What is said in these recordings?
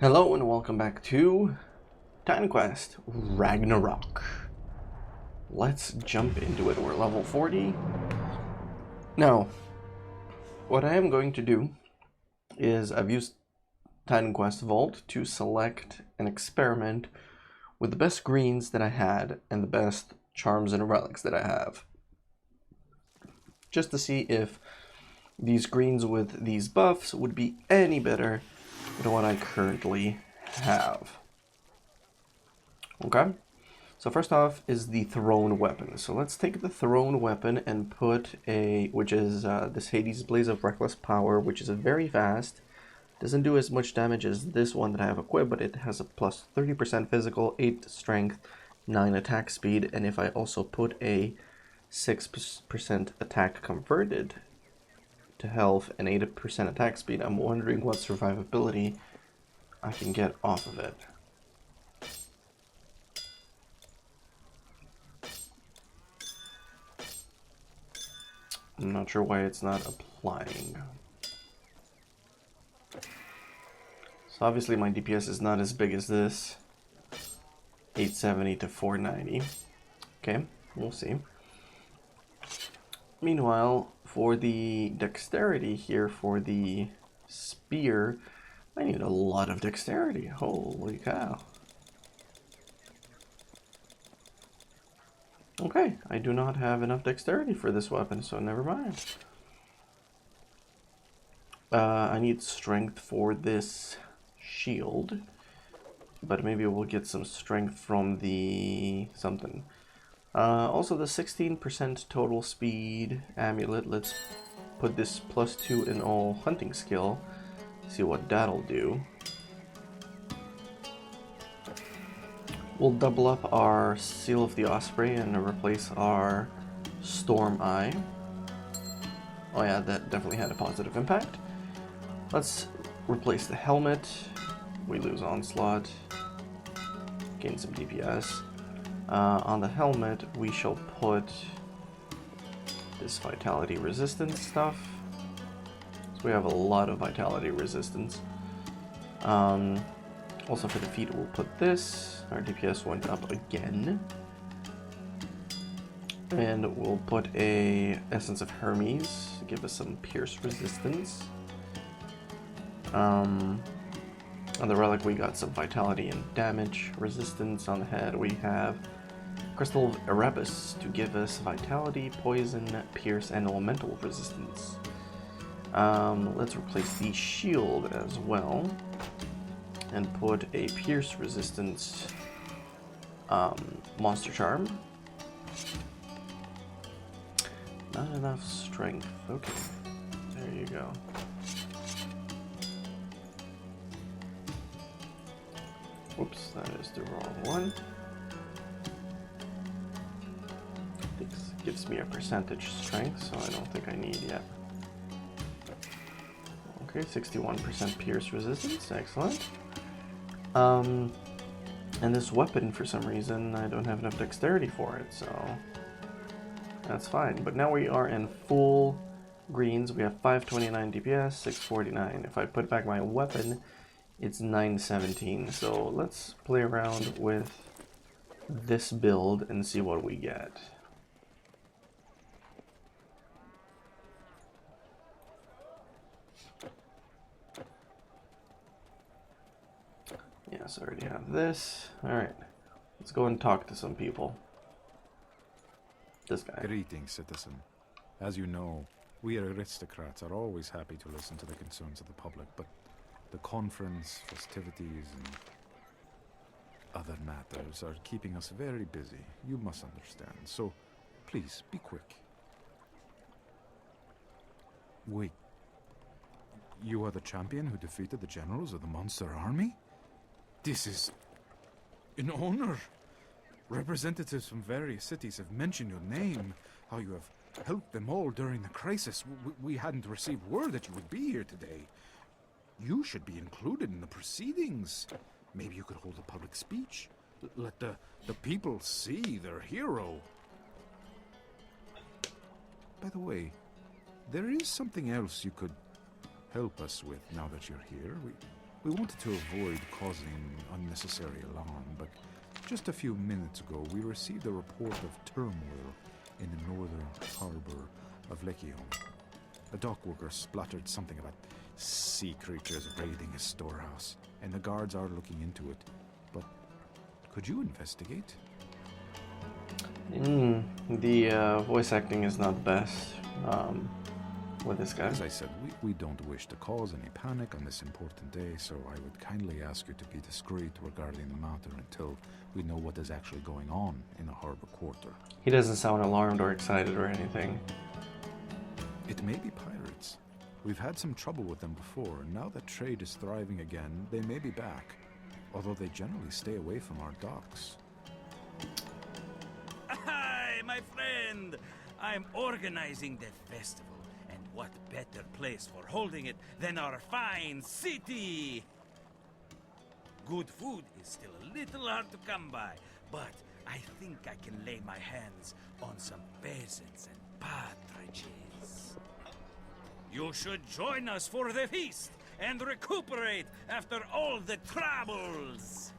Hello and welcome back to Titan Quest Ragnarok. Let's jump into it. We're level 40. Now, what I am going to do is I've used Titan Quest Vault to select and experiment with the best greens that I had and the best charms and relics that I have. Just to see if these greens with these buffs would be any better than what I currently have. Okay, so first off is the thrown weapon. So let's take the thrown weapon and put which is this Hades Blaze of Reckless Power, which is a very fast. Doesn't do as much damage as this one that I have equipped, but it has a plus 30% physical, 8 strength, 9 attack speed, and if I also put a 6% attack converted to health and 8% attack speed, I'm wondering what survivability I can get off of it. I'm not sure why it's not applying. So obviously my DPS is not as big as this. 870 to 490. Okay, we'll see. Meanwhile, for the dexterity here, for the spear, I need a lot of dexterity. Holy cow. Okay, I do not have enough dexterity for this weapon, so never mind. I need strength for this shield, but maybe we'll get some strength from the something. Also the 16% total speed amulet. Let's put this +2 in all hunting skill. See what that'll do. We'll double up our Seal of the Osprey and replace our Storm Eye. Oh yeah, that definitely had a positive impact. Let's replace the helmet. We lose Onslaught. Gain some DPS. On the helmet, we shall put this Vitality Resistance stuff. So we have a lot of Vitality Resistance. Also for the feet, we'll put this. Our DPS went up again. And we'll put a Essence of Hermes to give us some pierce resistance. On the relic, we got some vitality and damage resistance. On the head, we have Crystal of Erebus to give us vitality, poison, pierce, and elemental resistance. Let's replace the shield as well and put a pierce resistance monster charm. Not enough strength. Okay, there you go. Whoops, that is the wrong one. This gives me a percentage strength, so I don't think I need yet. Okay, 61% pierce resistance, excellent. And this weapon, for some reason, I don't have enough dexterity for it, so that's fine. But now we are in full greens. We have 529 DPS, 649. If I put back my weapon, it's 917. So let's play around with this build and see what we get. Yes, I already have this. Alright, let's go and talk to some people. This guy. Greetings, citizen. As you know, we aristocrats are always happy to listen to the concerns of the public, but the conference, festivities, and other matters are keeping us very busy. You must understand. So, please, be quick. Wait. You are the champion who defeated the generals of the monster army? This is an honor. Representatives from various cities have mentioned your name, how you have helped them all during the crisis. We hadn't received word that you would be here today. You should be included in the proceedings. Maybe you could hold a public speech. Let the people see their hero. By the way, there is something else you could help us with now that you're here. We wanted to avoid causing unnecessary alarm, but just a few minutes ago we received a report of turmoil in the northern harbor of Lekion. A dock worker spluttered something about sea creatures raiding his storehouse, and the guards are looking into it. But could you investigate? The voice acting is not the best with this guy. As I said, we don't wish to cause any panic on this important day, so I would kindly ask you to be discreet regarding the matter until we know what is actually going on in the harbor quarter. He doesn't sound alarmed or excited or anything. It may be pirates. We've had some trouble with them before, and now that trade is thriving again, they may be back. Although they generally stay away from our docks. Hi, my friend! I'm organizing the festival, and what better place for holding it than our fine city? Good food is still a little hard to come by, but I think I can lay my hands on some pheasants and partridges. You should join us for the feast and recuperate after all the troubles.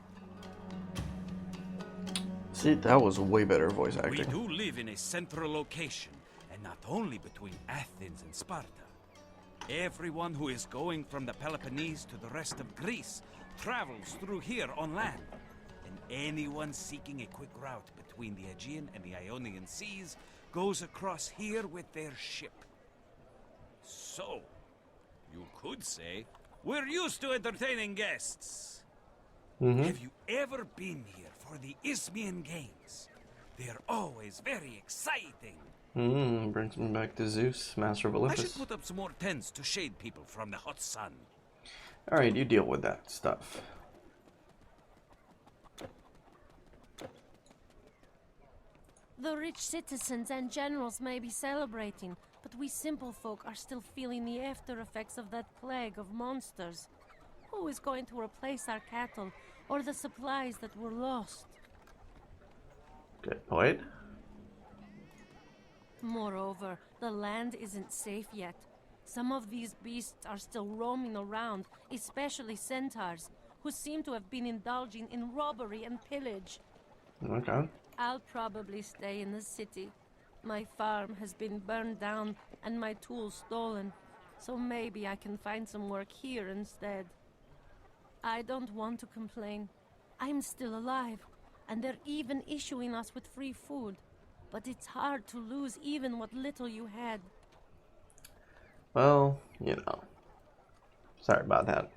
See, that was way better voice acting. We do live in a central location, and not only between Athens and Sparta. Everyone who is going from the Peloponnese to the rest of Greece travels through here on land. And anyone seeking a quick route between the Aegean and the Ionian seas goes across here with their ship. So, you could say, we're used to entertaining guests. Have you ever been here for the Isthmian Games? They're always very exciting. Brings me back to Zeus, Master of I Olympus. should put up some more tents to shade people from the hot sun. Alright, you deal with that stuff. The rich citizens and generals may be celebrating, but we simple folk are still feeling the after effects of that plague of monsters. Who is going to replace our cattle or the supplies that were lost? Good point. Moreover, the land isn't safe yet. Some of these beasts are still roaming around, especially centaurs, who seem to have been indulging in robbery and pillage. Okay. I'll probably stay in the city. My farm has been burned down and my tools stolen, so maybe I can find some work here instead. I don't want to complain. I'm still alive, and they're even issuing us with free food. But it's hard to lose even what little you had. Well, you know. Sorry about that.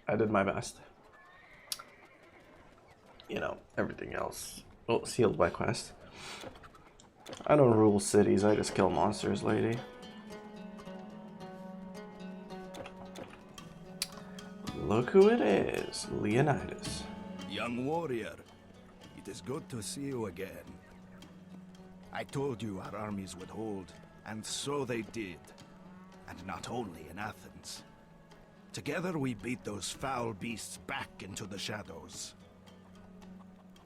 I did my best. You know, everything else. Well, sealed by quest. I don't rule cities, I just kill monsters, lady. Look who it is, Leonidas. Young warrior, it is good to see you again. I told you our armies would hold, and so they did. And not only in Athens. Together we beat those foul beasts back into the shadows.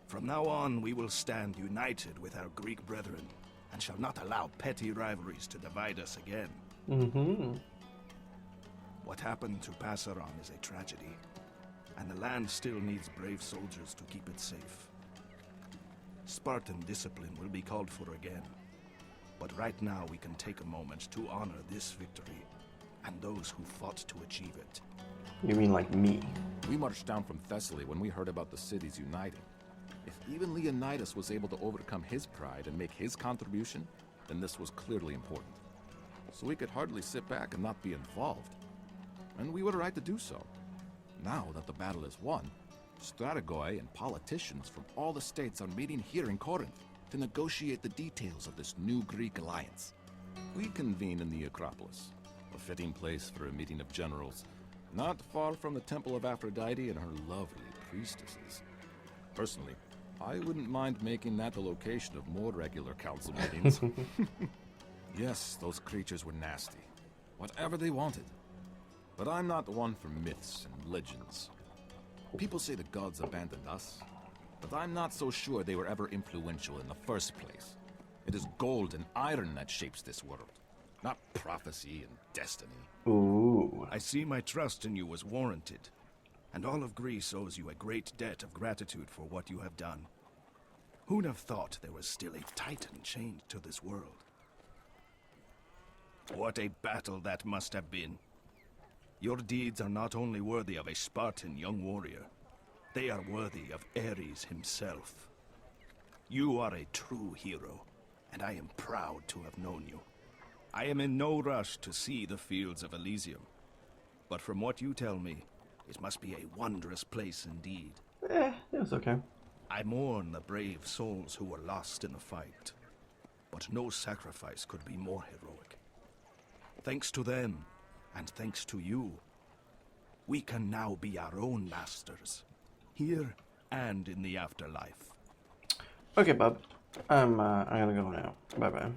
From now on, we will stand united with our Greek brethren, and shall not allow petty rivalries to divide us again. What happened to Passaron is a tragedy, and the land still needs brave soldiers to keep it safe. Spartan discipline will be called for again, but right now we can take a moment to honor this victory, and those who fought to achieve it. You mean like me? We marched down from Thessaly when we heard about the cities uniting. If even Leonidas was able to overcome his pride and make his contribution, then this was clearly important. So we could hardly sit back and not be involved. And we were right to do so. Now that the battle is won, strategoi and politicians from all the states are meeting here in Corinth to negotiate the details of this new Greek alliance. We convene in the Acropolis, a fitting place for a meeting of generals, not far from the Temple of Aphrodite and her lovely priestesses. Personally, I wouldn't mind making that the location of more regular council meetings. Yes, those creatures were nasty. Whatever they wanted. But I'm not one for myths and legends. People say the gods abandoned us, but I'm not so sure they were ever influential in the first place. It is gold and iron that shapes this world, not prophecy and destiny. Ooh. I see my trust in you was warranted. and all of Greece owes you a great debt of gratitude for what you have done. Who'd have thought there was still a titan chained to this world? What a battle that must have been. Your deeds are not only worthy of a Spartan young warrior, they are worthy of Ares himself. You are a true hero, and I am proud to have known you. I am in no rush to see the fields of Elysium, but from what you tell me, it must be a wondrous place indeed. It was okay. I mourn the brave souls who were lost in the fight, but no sacrifice could be more heroic. Thanks to them, and thanks to you, we can now be our own masters, here and in the afterlife. Okay, bub. I'm gonna go now. Bye-bye.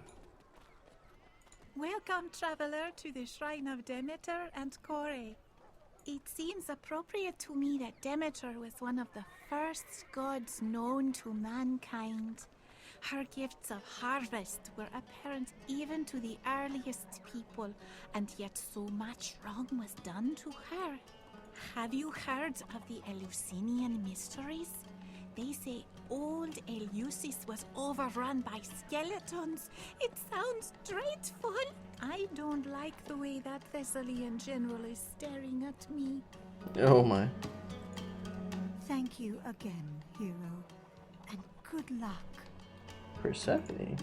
Welcome, traveler, to the Shrine of Demeter and Kore. It seems appropriate to me that Demeter was one of the first gods known to mankind. Her gifts of harvest were apparent even to the earliest people, and yet so much wrong was done to her. Have you heard of the Eleusinian mysteries? They say old Eleusis was overrun by skeletons. It sounds dreadful. I don't like the way that Thessalian general is staring at me. Oh my. Thank you again, hero. And good luck. Persephone.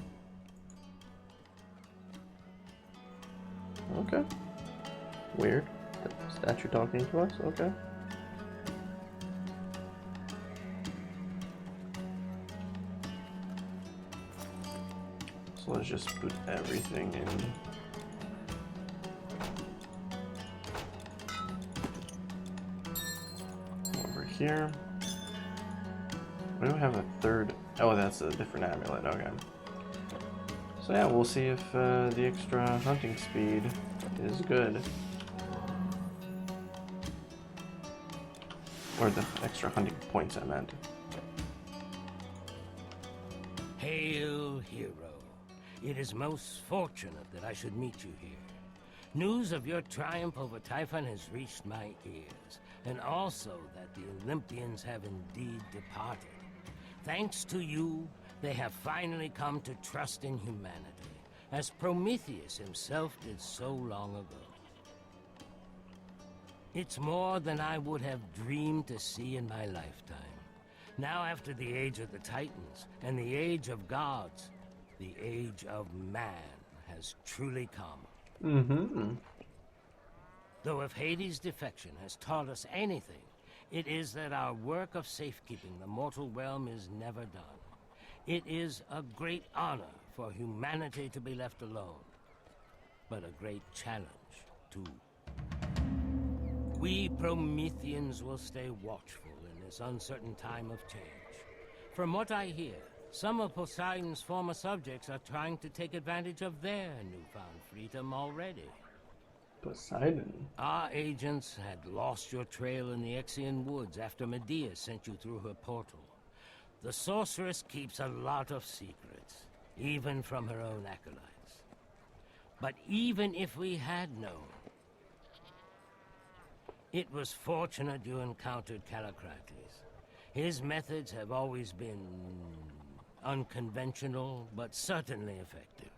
Okay. Weird. The statue talking to us? Okay. So let's just put everything in. Over here. Why do I have a third? Oh, that's a different amulet. Okay. So yeah, we'll see if the extra hunting speed is good. Or the extra hunting points, I meant. Hail, hero. It is most fortunate that I should meet you here. News of your triumph over Typhon has reached my ears, and also that the Olympians have indeed departed. Thanks to you, they have finally come to trust in humanity, as Prometheus himself did so long ago. It's more than I would have dreamed to see in my lifetime. Now, after the age of the Titans and the age of gods, the age of man has truly come. Mm-hmm. Though if Hades' defection has taught us anything, it is that our work of safekeeping the mortal realm is never done. It is a great honor for humanity to be left alone, but a great challenge, too. We Prometheans will stay watchful in this uncertain time of change. From what I hear, some of Poseidon's former subjects are trying to take advantage of their newfound freedom already. Poseidon. Our agents had lost your trail in the Exian woods after Medea sent you through her portal. The sorceress keeps a lot of secrets, even from her own acolytes. But even if we had known, it was fortunate you encountered Callicrates. His methods have always been unconventional, but certainly effective.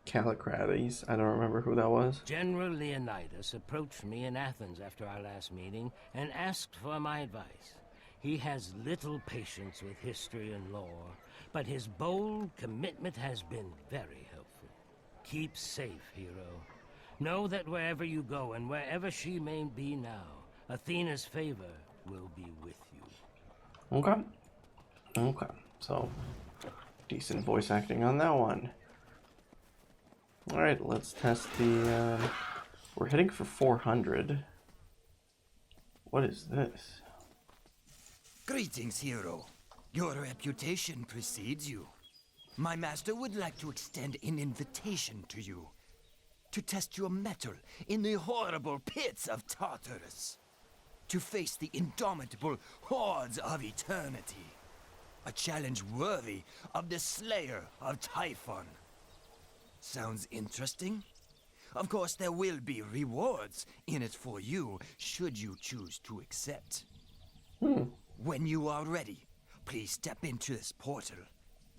Callicrates. I don't remember who that was. General Leonidas approached me in Athens after our last meeting and asked for my advice. He has little patience with history and lore, but his bold commitment has been very helpful. Keep safe, hero. Know that wherever you go and wherever she may be now, Athena's favor will be with you. Okay. Okay. So, decent voice acting on that one. Alright, let's test the, we're hitting for 400. What is this? Greetings, hero. Your reputation precedes you. My master would like to extend an invitation to you. To test your mettle in the horrible pits of Tartarus. To face the indomitable hordes of eternity. A challenge worthy of the slayer of Typhon. Sounds interesting? Of course, there will be rewards in it for you, should you choose to accept. When you are ready, please step into this portal.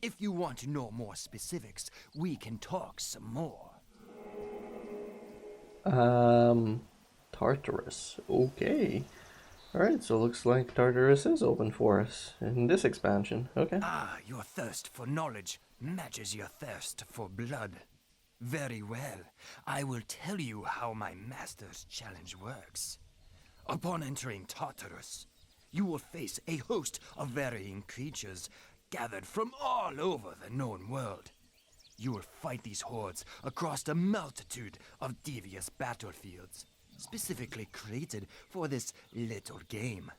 If you want to know more specifics, we can talk some more. Tartarus. Okay. Alright, so looks like Tartarus is open for us in this expansion. Okay. Ah, your thirst for knowledge matches your thirst for blood. Very well. I will tell you how my master's challenge works. Upon entering Tartarus, you will face a host of varying creatures gathered from all over the known world. You will fight these hordes across a multitude of devious battlefields, specifically created for this little game.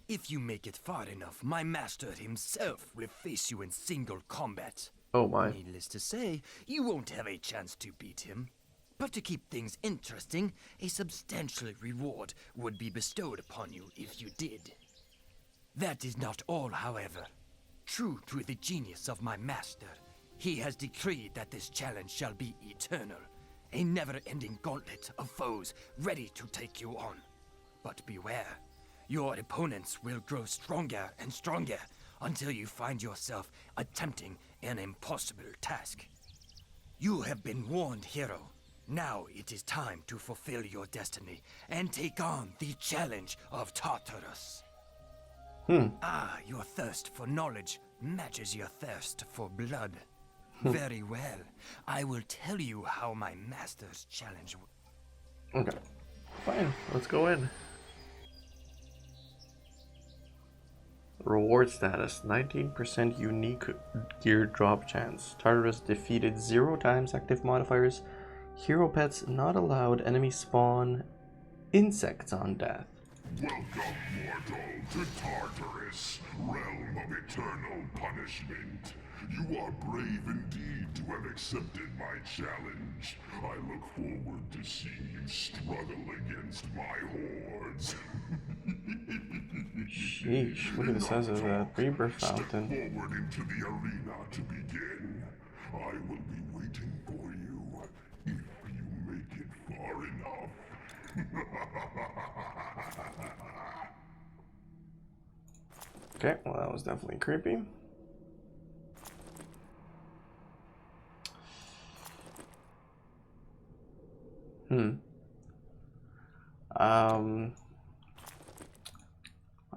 If you make it far enough, my master himself will face you in single combat. Oh my. Needless to say, you won't have a chance to beat him. But to keep things interesting, a substantial reward would be bestowed upon you if you did. That is not all, however. True to the genius of my master, he has decreed that this challenge shall be eternal, a never-ending gauntlet of foes ready to take you on. But beware, your opponents will grow stronger and stronger until you find yourself attempting an impossible task. You have been warned, hero. Now it is time to fulfill your destiny and take on the challenge of Tartarus. Ah, your thirst for knowledge matches your thirst for blood. Very well. I will tell you how my master's challenge works. Okay. Fine. Let's go in. Reward status. 19% unique gear drop chance. Tartarus defeated 0 times active modifiers. Hero pets not allowed. Enemy spawn. Insects on death. Welcome, mortal, to Tartarus, realm of eternal punishment. You are brave indeed to have accepted my challenge. I look forward to seeing you struggle against my hordes. Sheesh, look at the size of that rebirth fountain. Step forward into the arena to begin. I will be waiting for you if you make it far enough. Okay, well that was definitely creepy.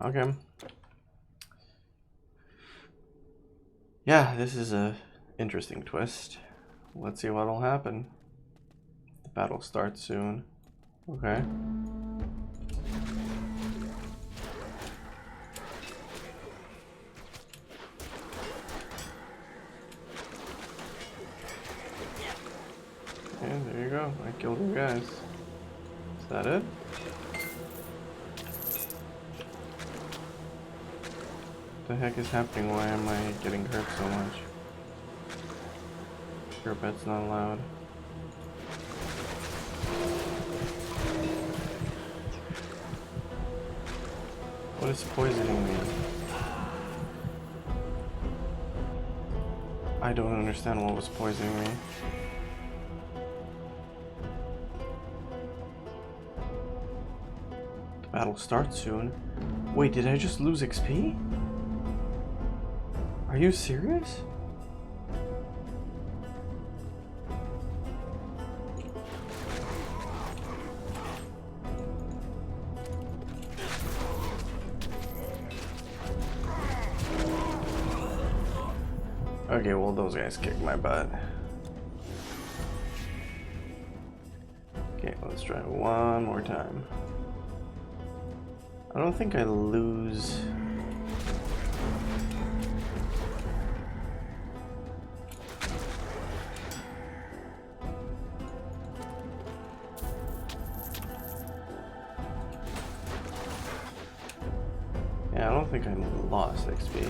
Okay. Yeah, this is a interesting twist. Let's see what'll happen. The battle starts soon. Okay. And there you go. I killed you guys. Is that it? What the heck is happening? Why am I getting hurt so much? Your pet's not allowed. What is poisoning me? I don't understand what was poisoning me. The battle starts soon. Wait, did I just lose XP? Are you serious? Okay, well those guys kicked my butt. Okay, let's try it one more time. I don't think I lose. Yeah, I don't think I lost XP.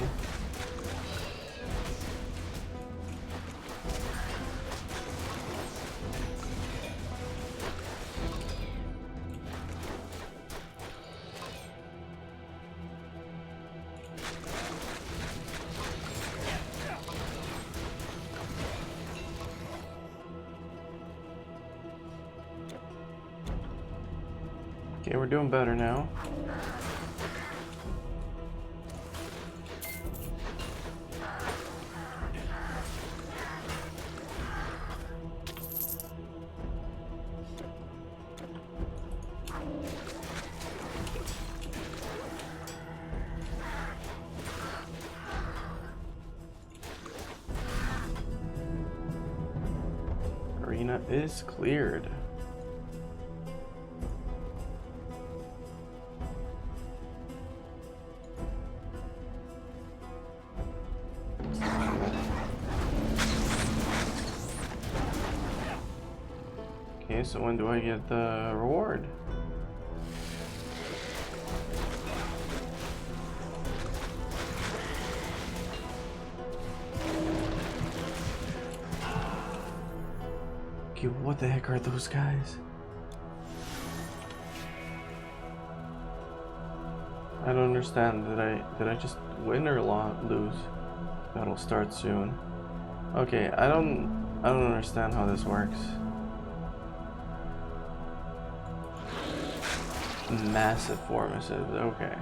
Okay, we're doing better now. Arena is cleared. Okay, so when do I get the reward? Okay, what the heck are those guys? I don't understand. Did I just win or lose? That'll start soon. Okay, I don't understand how this works. Massive formations, okay.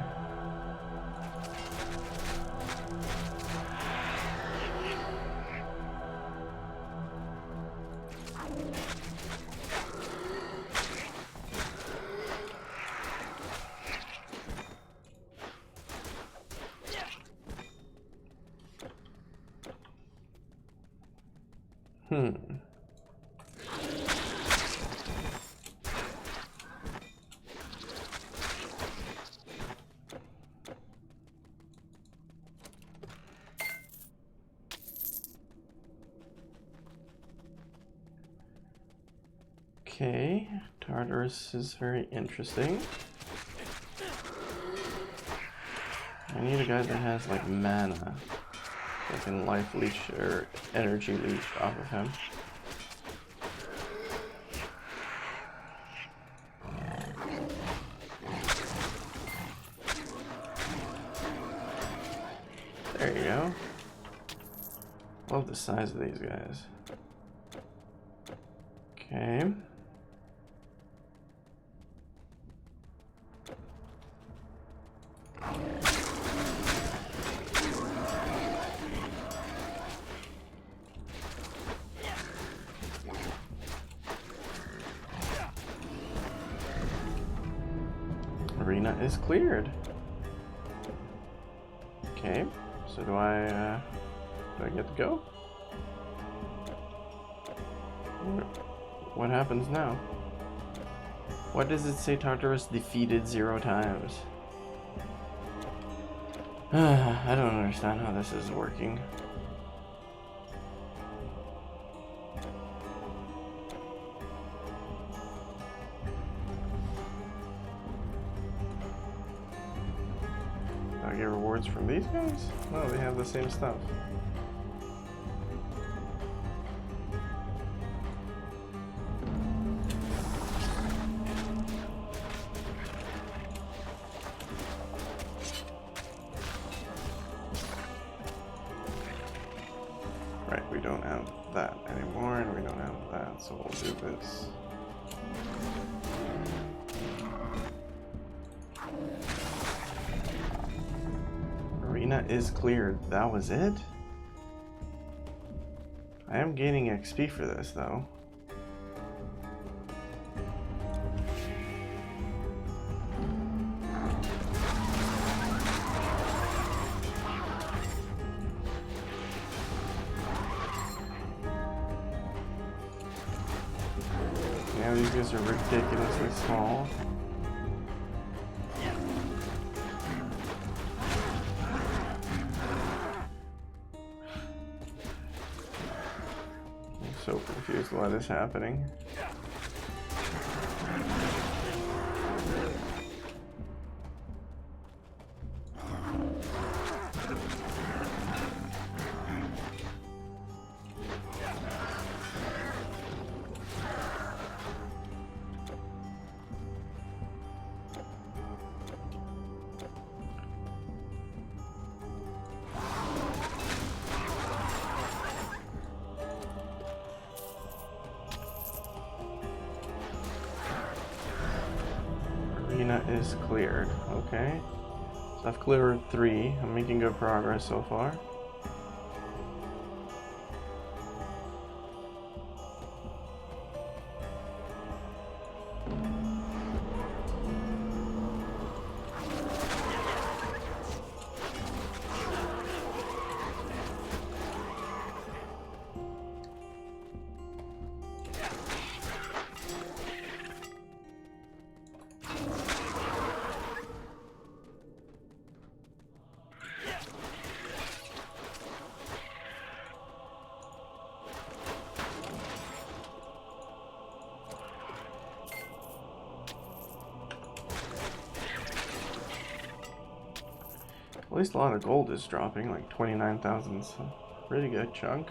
Okay, Tartarus is very interesting. I need a guy that has like mana that can life leech or energy leech off of him. There you go. Love the size of these guys. Okay. Arena is cleared. Okay, so do I get to go? What happens now? Why does it say Tartarus defeated 0 times? I don't understand how this is working. Do I get rewards from these guys? No, they have the same stuff. Right, we don't have that anymore, and we don't have that, so we'll do this. Arena is cleared. That was it? I am gaining XP for this, though. Yeah, these guys are ridiculously small. I'm so confused why this is happening. arena is cleared. Okay. So I've cleared 3. I'm making good progress so far. At least a lot of gold is dropping, like 29,000, so pretty good chunk.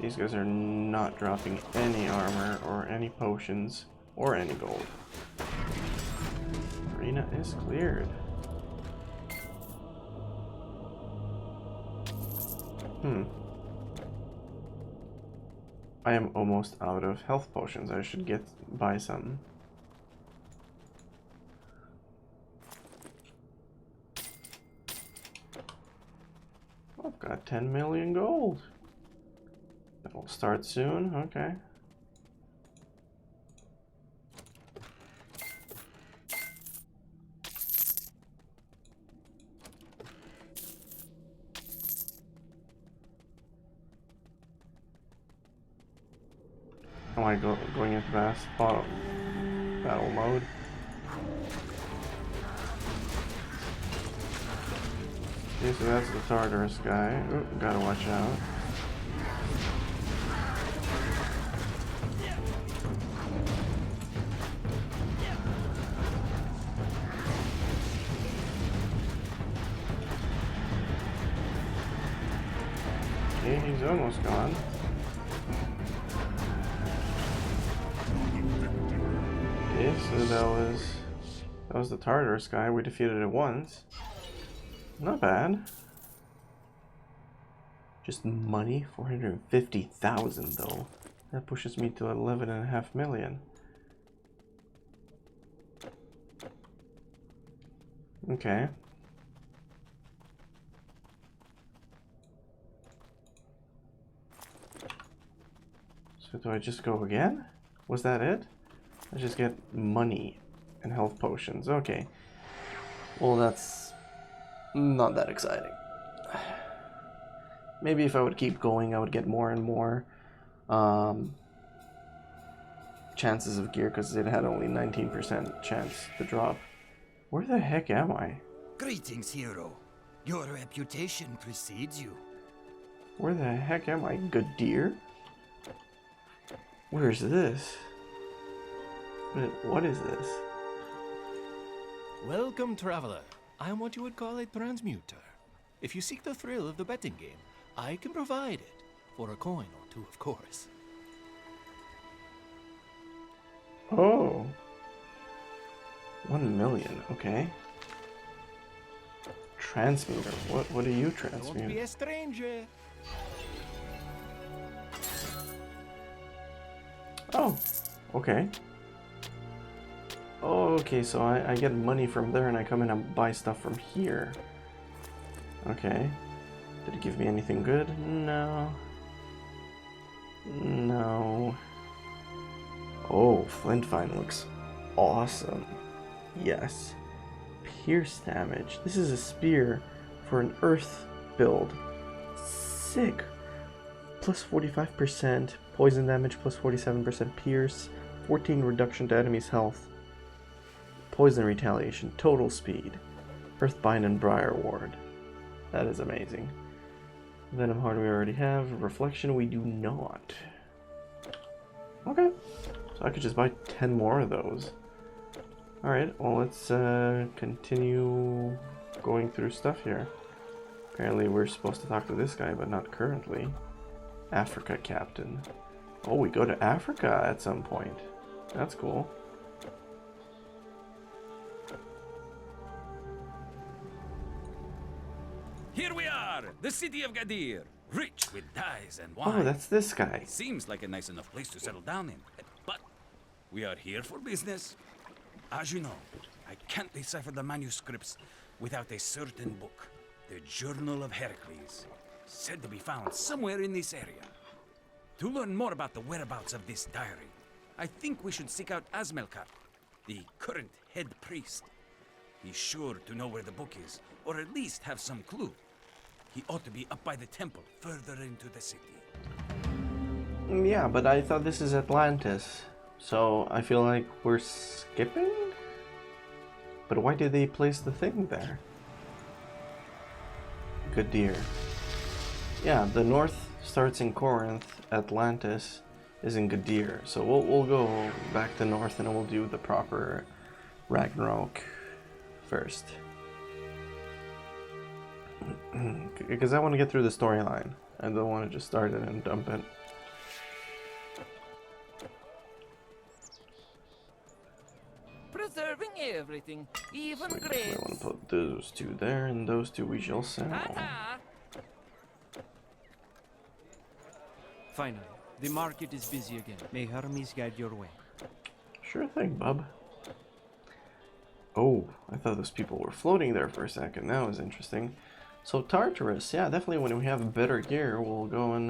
These guys are not dropping any armor or any potions or any gold. Arena is cleared. I am almost out of health potions. I should buy some. I've got 10 million gold. That'll start soon. Okay. Am I going into battle mode? Okay, so that's the Tartarus guy. Ooh, gotta watch out. Okay, he's almost gone. Okay, so that was the Tartarus guy. We defeated it once. Not bad. Just money, 450,000 though. That pushes me to 11.5 million. Okay. So do I just go again? Was that it? I just get money and health potions. Okay. Well, that's not that exciting. Maybe if I would keep going, I would get more and more chances of gear, because it had only 19% chance to drop. Where the heck am I? Greetings, hero. Your reputation precedes you. Where the heck am I, good dear? Where's this? What is this? Welcome, traveler. I am what you would call a transmuter. If you seek the thrill of the betting game, I can provide it. For a coin or two, of course. Oh. 1 million, okay. Transmuter. What do you transmute? Don't be a stranger. Oh, okay. Oh, okay, so I get money from there and I come in and buy stuff from here. Okay. Did it give me anything good? No. No. Oh, Flint Vine looks awesome. Yes. Pierce damage. This is a spear for an earth build. Sick. Plus 45%. Poison damage plus 47%. Pierce. 14 reduction to enemy's health. Poison retaliation. Total speed. Earthbind and Briar Ward. That is amazing. Venom Heart we already have. Reflection we do not. Okay. So I could just buy 10 more of those. Alright, well let's continue going through stuff here. Apparently we're supposed to talk to this guy, but not currently. Africa Captain. Oh, we go to Africa at some point. That's cool. Here we are, the city of Gadir, rich with dyes and wine. Oh, that's this guy. Seems like a nice enough place to settle down in. But we are here for business. As you know, I can't decipher the manuscripts without a certain book, the Journal of Heracles, said to be found somewhere in this area. To learn more about the whereabouts of this diary, I think we should seek out Asmelkar, the current head priest. He's sure to know where the book is, or at least have some clue. He ought to be up by the temple, further into the city. Yeah, but I thought this is Atlantis, so I feel like we're skipping? But why did they place the thing there? Gadir. Yeah, the north starts in Corinth, Atlantis is in Gadir, so we'll go back to north and we'll do the proper Ragnarok first. Because I want to get through the storyline. I don't want to just start it and dump it. Preserving everything, even I graves. want to put those two there, and those two we shall sell. Finally, the market is busy again. May Hermes guide your way. Sure thing, bub. Oh, I thought those people were floating there for a second. That was interesting. So Tartarus, yeah, definitely when we have better gear, we'll go and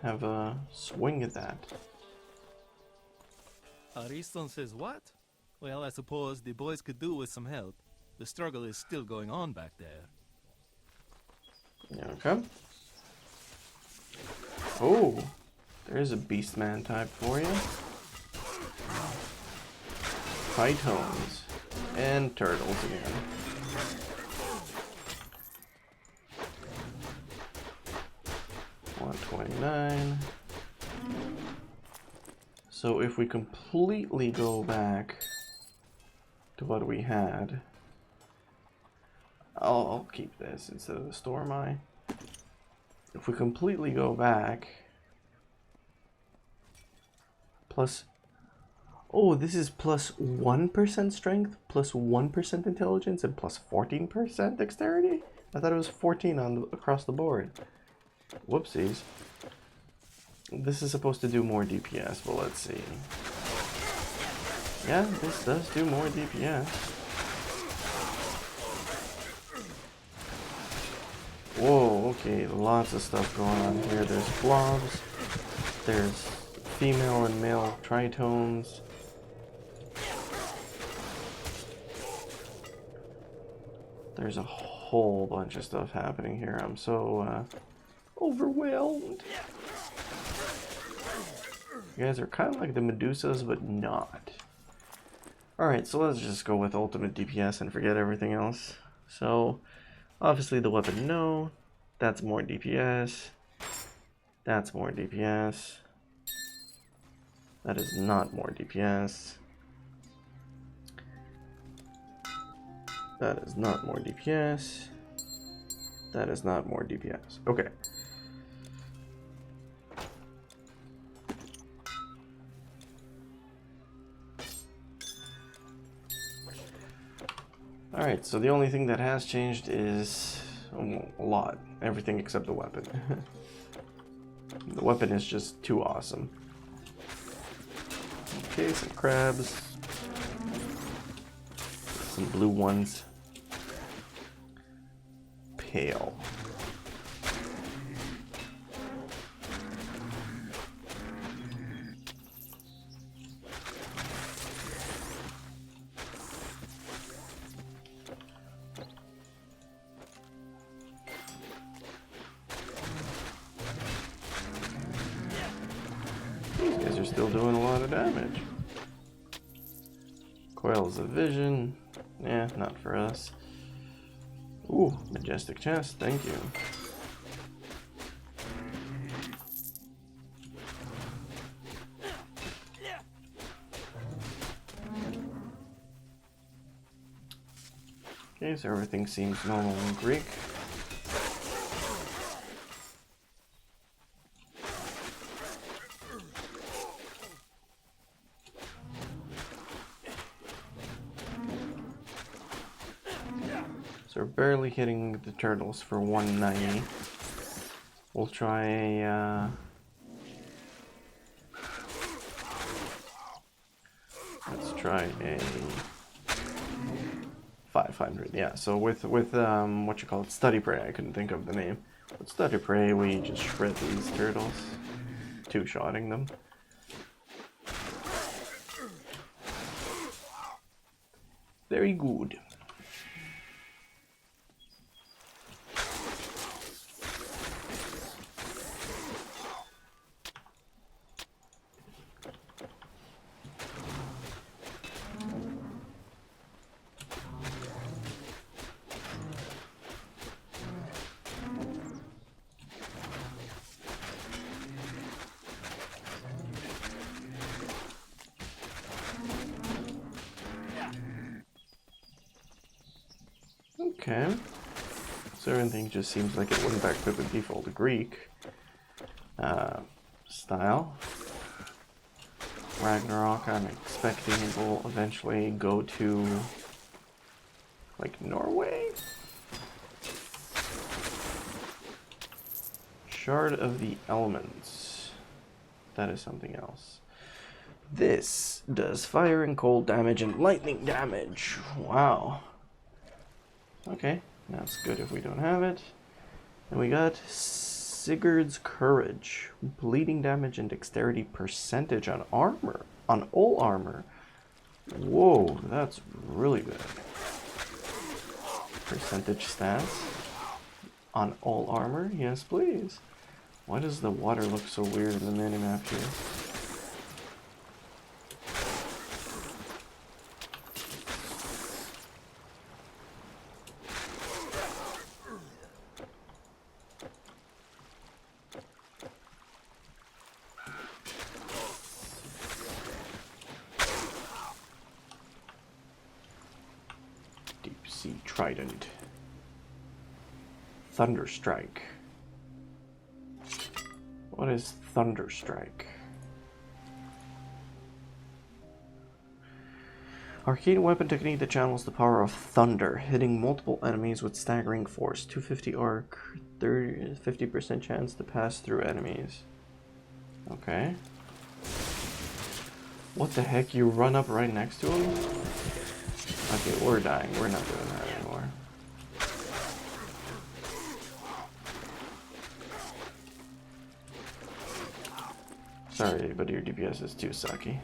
have a swing at that. Ariston says what? Well, I suppose the boys could do with some help. The struggle is still going on back there. Okay. Oh, there's a Beastman type for you. Pythons and turtles again. $129. So if we completely go back to what we had, I'll keep this instead of the Stormeye. If we completely go back, plus, oh, this is plus 1% strength, plus 1% intelligence, and plus 14% dexterity? I thought it was 14 on across the board. Whoopsies. This is supposed to do more DPS, but let's see. Yeah, this does do more DPS. Whoa, okay, lots of stuff going on here. There's blobs, there's female and male tritones. There's a whole bunch of stuff happening here. I'm so overwhelmed. You guys are kind of like the Medusas, but not. Alright, so let's just go with ultimate DPS and forget everything else. So, obviously the weapon, no. That's more DPS. That's more DPS. That is not more DPS. That is not more DPS. That is not more DPS. Okay. Alright, so the only thing that has changed is a lot. Everything except the weapon. The weapon is just too awesome. Okay, some crabs. Some blue ones. Pale. These guys are still doing a lot of damage. Coils of Vision. Yeah, not for us. Ooh, majestic chest, thank you. Okay, so everything seems normal in Greek. So we're barely hitting the turtles for 190. We'll try a let's try a 500. Yeah. So with what you call it, study prey. I couldn't think of the name. With study prey, we just shred these turtles, two-shotting them. Very good. Okay. So everything just seems like it went back to the default Greek style. Ragnarok, I'm expecting it will eventually go to like Norway? Shard of the Elements. That is something else. This does fire and cold damage and lightning damage. Wow. Okay, that's good if we don't have it. And we got Sigurd's Courage. Bleeding damage and dexterity percentage on armor. On all armor. Whoa, that's really good. Percentage stats. On all armor? Yes, please. Why does the water look so weird in the minimap here? Deep Sea Trident. Thunderstrike. What is Thunderstrike? Arcane weapon technique that channels the power of thunder, hitting multiple enemies with staggering force. 250 arc, 50% chance to pass through enemies. Okay. What the heck? You run up right next to him? Okay, we're dying. We're not doing that anymore. Sorry, but your DPS is too sucky.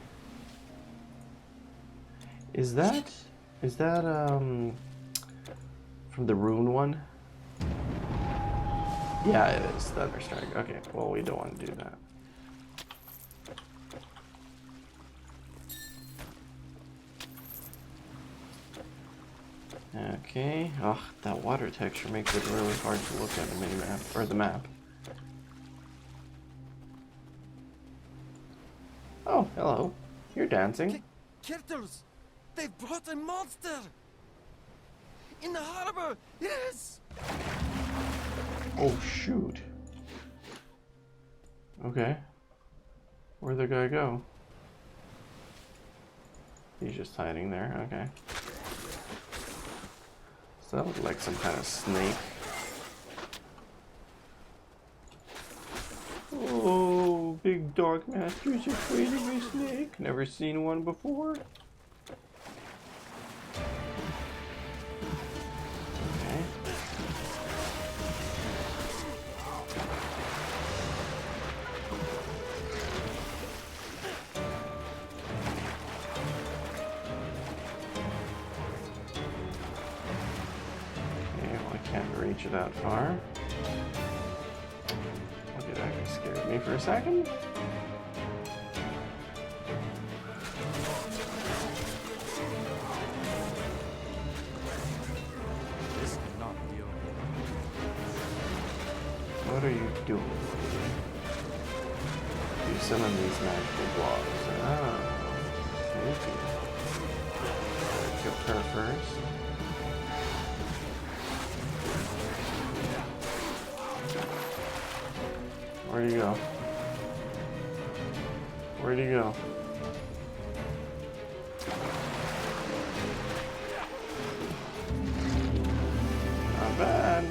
Is that from the Rune one? Yeah, it is Thunderstrike. Okay, well we don't want to do that. Okay. Ugh, that water texture makes it really hard to look at the minimap or the map. Oh, hello. You're dancing. Kirtles! They've brought a monster! In the harbor! Yes! Oh, shoot. Okay. Where'd the guy go? He's just hiding there. Okay. So that looked like some kind of snake. Oh, big dark master's afraid of a snake. Never seen one before. Okay. Okay, well I can't reach that far. That scared me for a second. This cannot be over. What are you doing? Do some of these magical blobs. Ah, thank you. Kill her first. Where'd he go? Where'd he go? Not bad.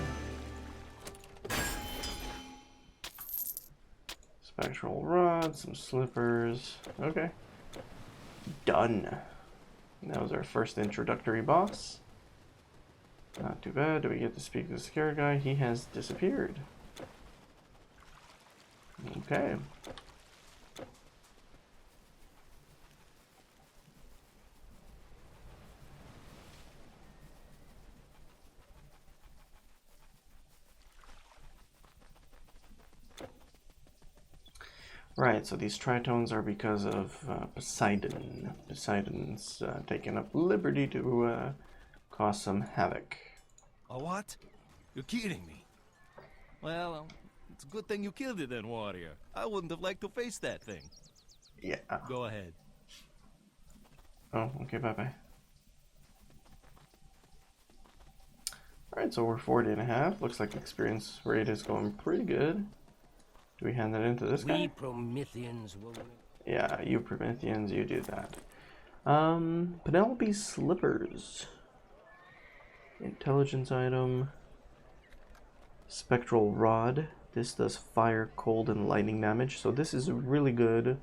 Spectral rod, some slippers. Okay. Done. That was our first introductory boss. Not too bad. Do we get to speak to the scare guy? He has disappeared. Okay. Right, so these tritones are because of Poseidon. Poseidon's taken up liberty to cause some havoc. A what? You're kidding me. Well, it's a good thing you killed it then, warrior. I wouldn't have liked to face that thing. Yeah. Go ahead. Oh, okay, bye-bye. Alright, so we're 40.5. Looks like experience rate is going pretty good. Do we hand that into this guy? We Prometheans will... Yeah, you Prometheans, you do that. Penelope's slippers. Intelligence item. Spectral rod. This does fire, cold, and lightning damage. So this is really good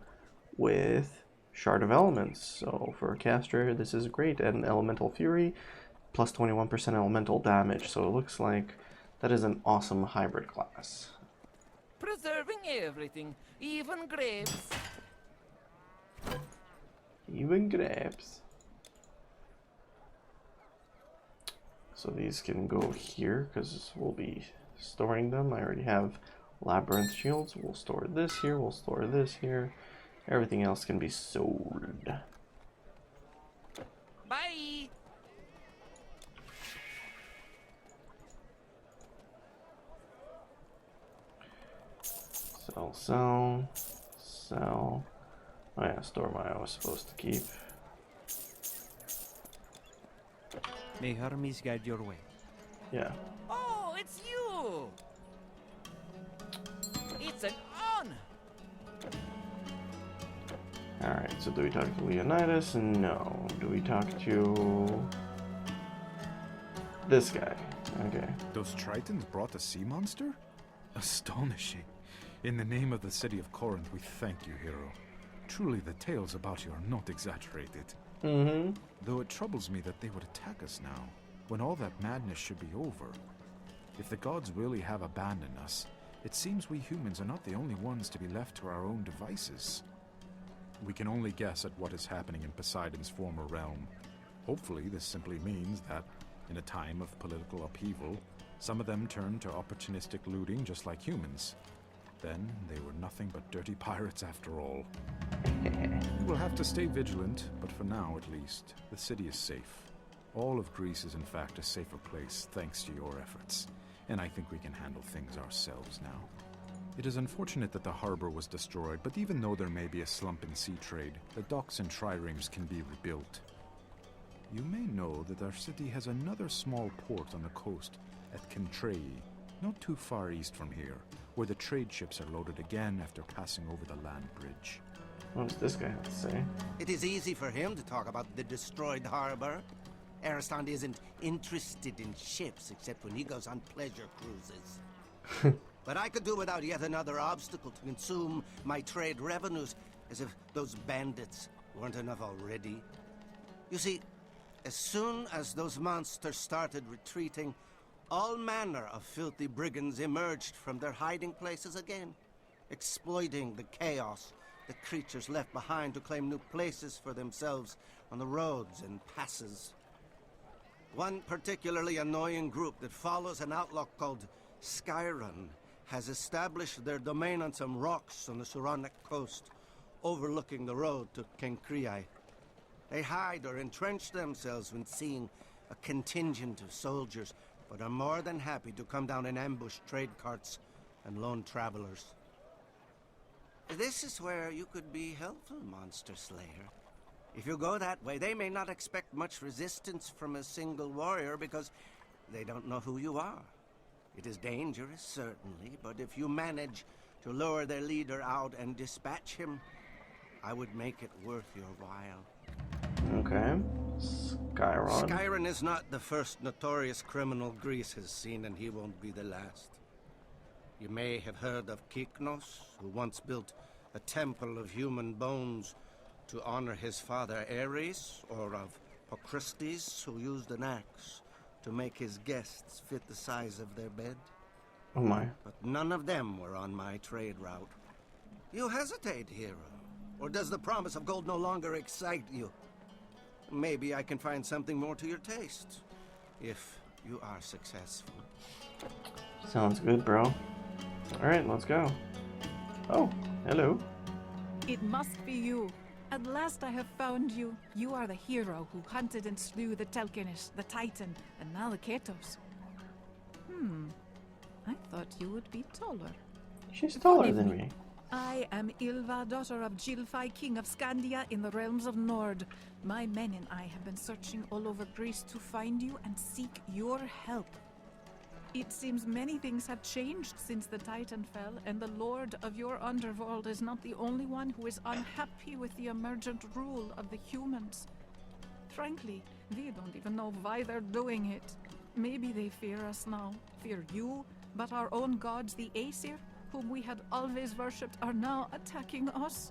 with Shard of Elements. So for a caster, this is great. And Elemental Fury, plus 21% elemental damage. So it looks like that is an awesome hybrid class. Preserving everything, even graves. Even grabs. So these can go here because we'll be storing them. I already have labyrinth shields. We'll store this here. We'll store this here. Everything else can be sold. Bye. Sell. Sell. Oh yeah, store my I was supposed to keep. May Hermes guide your way. Yeah. Oh, it's you. It's an honor. Alright, so do we talk to Leonidas? No. Do we talk to this guy? Okay. Those Tritons brought a sea monster? Astonishing. In the name of the city of Corinth, we thank you, hero. Truly, the tales about you are not exaggerated. Mm-hmm. Though it troubles me that they would attack us now, when all that madness should be over. If the gods really have abandoned us, it seems we humans are not the only ones to be left to our own devices. We can only guess at what is happening in Poseidon's former realm. Hopefully, this simply means that, in a time of political upheaval, some of them turned to opportunistic looting just like humans. Then, they were nothing but dirty pirates after all. We will have to stay vigilant, but for now at least, the city is safe. All of Greece is in fact a safer place thanks to your efforts, and I think we can handle things ourselves now. It is unfortunate that the harbor was destroyed, but even though there may be a slump in sea trade, the docks and triremes can be rebuilt. You may know that our city has another small port on the coast at Kentrei, not too far east from here, where the trade ships are loaded again after passing over the land bridge. What does this guy have to say? It is easy for him to talk about the destroyed harbor. Ariston isn't interested in ships except when he goes on pleasure cruises. But I could do without yet another obstacle to consume my trade revenues, as if those bandits weren't enough already. You see, as soon as those monsters started retreating, all manner of filthy brigands emerged from their hiding places again, exploiting the chaos the creatures left behind to claim new places for themselves on the roads and passes. One particularly annoying group that follows an outlaw called Skyron has established their domain on some rocks on the Saronic coast, overlooking the road to Kenkriai. They hide or entrench themselves when seeing a contingent of soldiers, but are more than happy to come down and ambush trade carts and lone travelers. This is where you could be helpful, Monster Slayer. If you go that way, they may not expect much resistance from a single warrior because they don't know who you are. It is dangerous, certainly, but if you manage to lure their leader out and dispatch him, I would make it worth your while. Okay. Skyron. Skyron is not the first notorious criminal Greece has seen, and he won't be the last. You may have heard of Kyknos, who once built a temple of human bones to honor his father Ares, or of Pocristes, who used an axe to make his guests fit the size of their bed. Oh my. But none of them were on my trade route. You hesitate, hero. Or does the promise of gold no longer excite you? Maybe I can find something more to your taste, if you are successful. Sounds good, bro. Alright, let's go. Oh, hello. It must be you. At last I have found you. You are the hero who hunted and slew the Telkinish, the Titan, and now the Ketos. I thought you would be taller. She's taller Forgive than me. me. I am Ylva, daughter of Gilfi, king of Scandia in the realms of Nord. My men and I have been searching all over Greece to find you and seek your help. It seems many things have changed since the Titan fell, and the Lord of your underworld is not the only one who is unhappy with the emergent rule of the humans. Frankly, we don't even know why they're doing it. Maybe they fear us now, fear you, but our own gods, the Aesir, whom we had always worshipped, are now attacking us.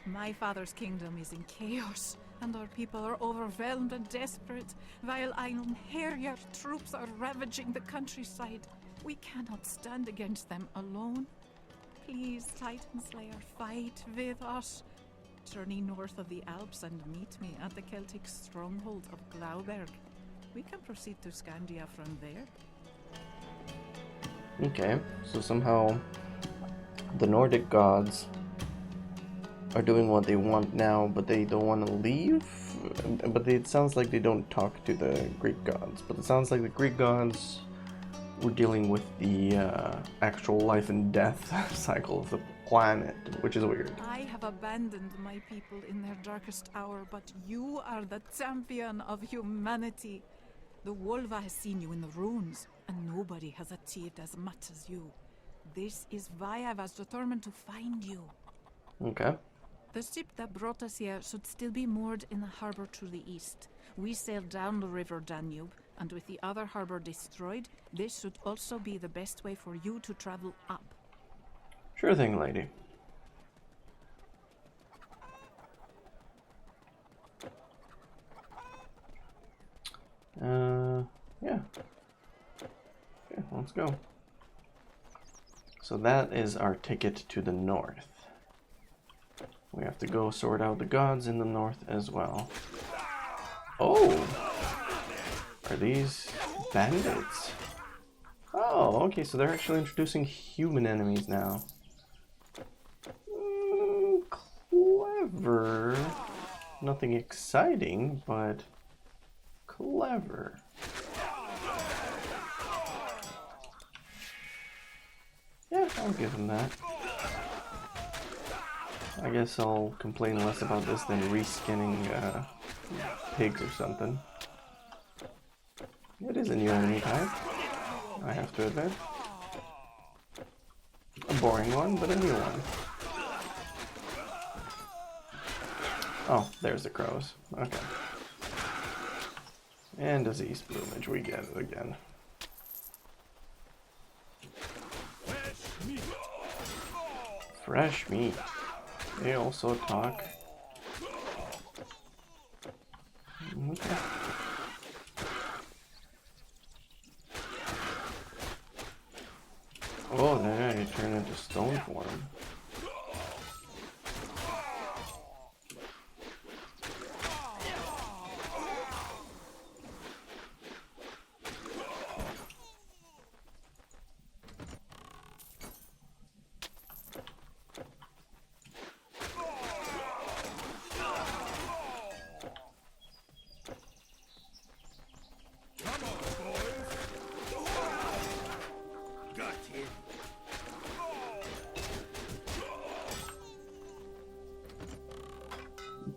My father's kingdom is in chaos, and our people are overwhelmed and desperate, while Einherjar troops are ravaging the countryside. We cannot stand against them alone. Please, Titan Slayer, fight with us. Journey north of the Alps and meet me at the Celtic stronghold of Glauberg. We can proceed to Scandia from there. Okay, so somehow the Nordic gods are doing what they want now, but they don't want to leave. But it sounds like they don't talk to the Greek gods. But it sounds like the Greek gods were dealing with the actual life and death cycle of the planet, which is weird. I have abandoned my people in their darkest hour, but you are the champion of humanity. The Wolva has seen you in the ruins, and nobody has achieved as much as you. This is why I was determined to find you. Okay. The ship that brought us here should still be moored in the harbor to the east. We sailed down the river Danube, and with the other harbor destroyed, this should also be the best way for you to travel up. Sure thing, lady. Yeah. Okay, let's go. So that is our ticket to the north. We have to go sort out the gods in the north as well. Oh! Are these bandits? Oh, okay, so they're actually introducing human enemies now. Clever. Nothing exciting, but clever. Yeah, I'll give him that. I guess I'll complain less about this than reskinning pigs or something. It is a new enemy type, I have to admit. A boring one, but a new one. Oh, there's the crows. Okay. And disease plumage, we get it again. Fresh meat. They also talk. Okay. Oh, there you turn into stone form.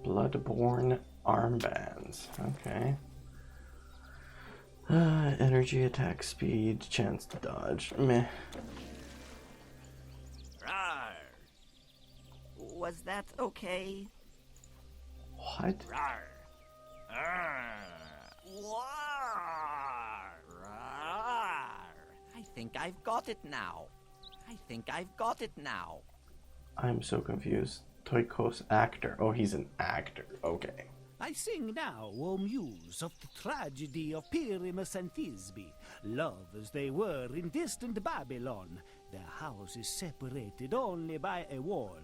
Bloodborne armbands. Okay. Energy, attack speed, chance to dodge. Meh. Rawr. Was that okay? What? Rawr. I think I've got it now. I'm so confused. Toikos actor. Oh, he's an actor. Okay. I sing now, O muse, of the tragedy of Pyramus and Thisbe, lovers they were in distant Babylon, their houses separated only by a wall,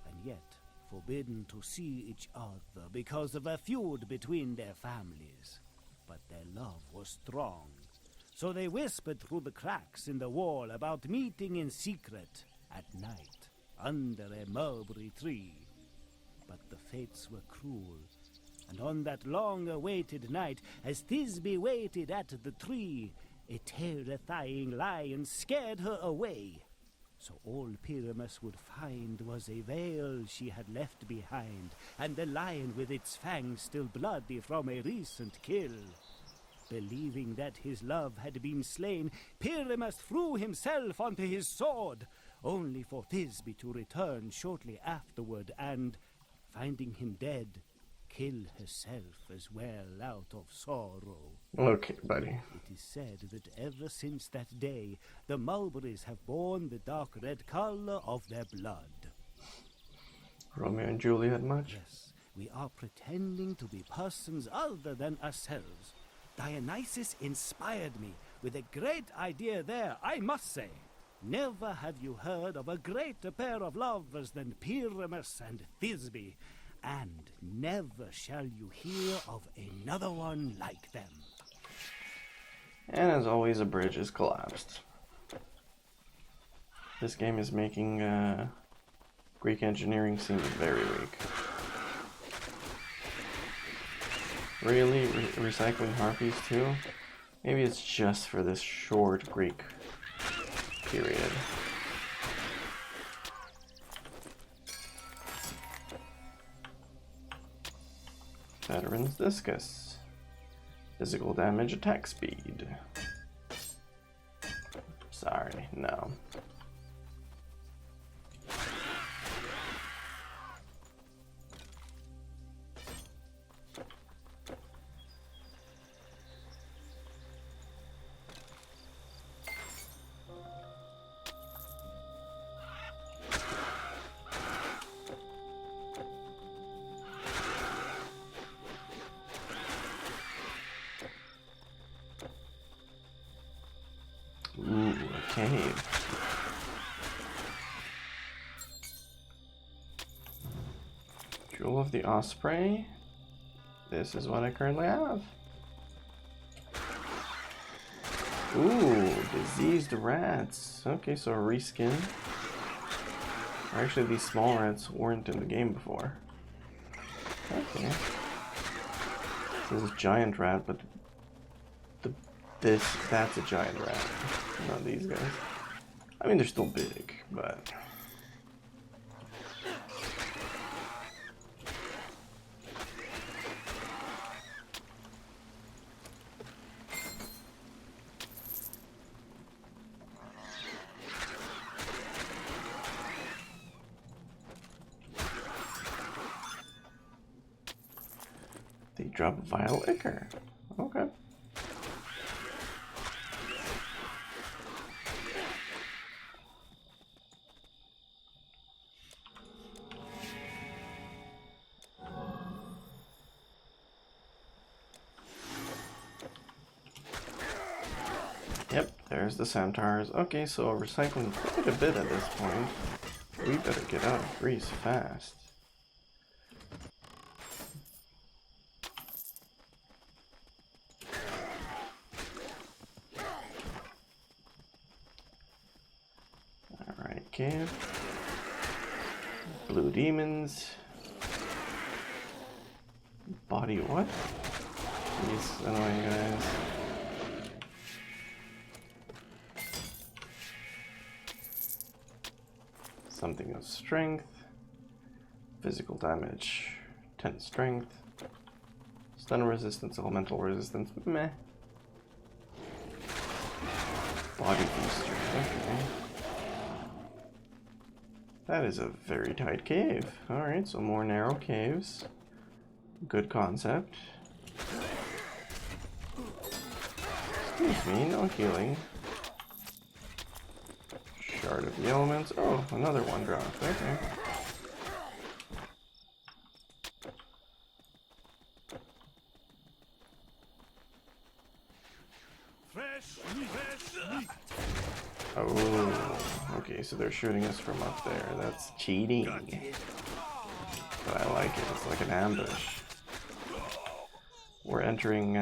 and yet forbidden to see each other because of a feud between their families. But their love was strong, so they whispered through the cracks in the wall about meeting in secret at night under a mulberry tree. But the fates were cruel, and on that long-awaited night, as Thisbe waited at the tree, a terrifying lion scared her away. So all Pyramus would find was a veil she had left behind, and the lion with its fangs still bloody from a recent kill. Believing that his love had been slain, Pyramus threw himself onto his sword, only for Thisbe to return shortly afterward and, finding him dead, kill herself as well out of sorrow. Okay, buddy. It is said that ever since that day, the mulberries have borne the dark red color of their blood. Romeo and Juliet much? Yes, we are pretending to be persons other than ourselves. Dionysus inspired me with a great idea there, I must say. Never have you heard of a greater pair of lovers than Pyramus and Thisbe, and never shall you hear of another one like them. And as always, a bridge is collapsed. This game is making Greek engineering seem very weak. Really? Recycling harpies too? Maybe it's just for this short Greek period. Veteran's Discus. Physical damage, attack speed. Sorry, no. Ooh, a cave. Jewel of the Osprey. This is what I currently have. Ooh, diseased rats. Okay, so a reskin. Actually, these small rats weren't in the game before. Okay. This is a giant rat, but that's a giant rat. Not these guys. I mean, they're still big, but... They drop vile ichor. Okay. Yep, there's the centaurs. Okay, so recycling quite a bit at this point. We better get out of Greece fast. Alright, cave. Blue demons. Body what? These annoying guys. Something of strength, physical damage, 10 strength, stun resistance, elemental resistance, meh. Body booster, okay. That is a very tight cave. Alright, so more narrow caves. Good concept. Excuse me, no healing. Shard of the elements. Oh, another one dropped. Okay. Oh, okay, so they're shooting us from up there. That's cheating. But I like it. It's like an ambush. We're entering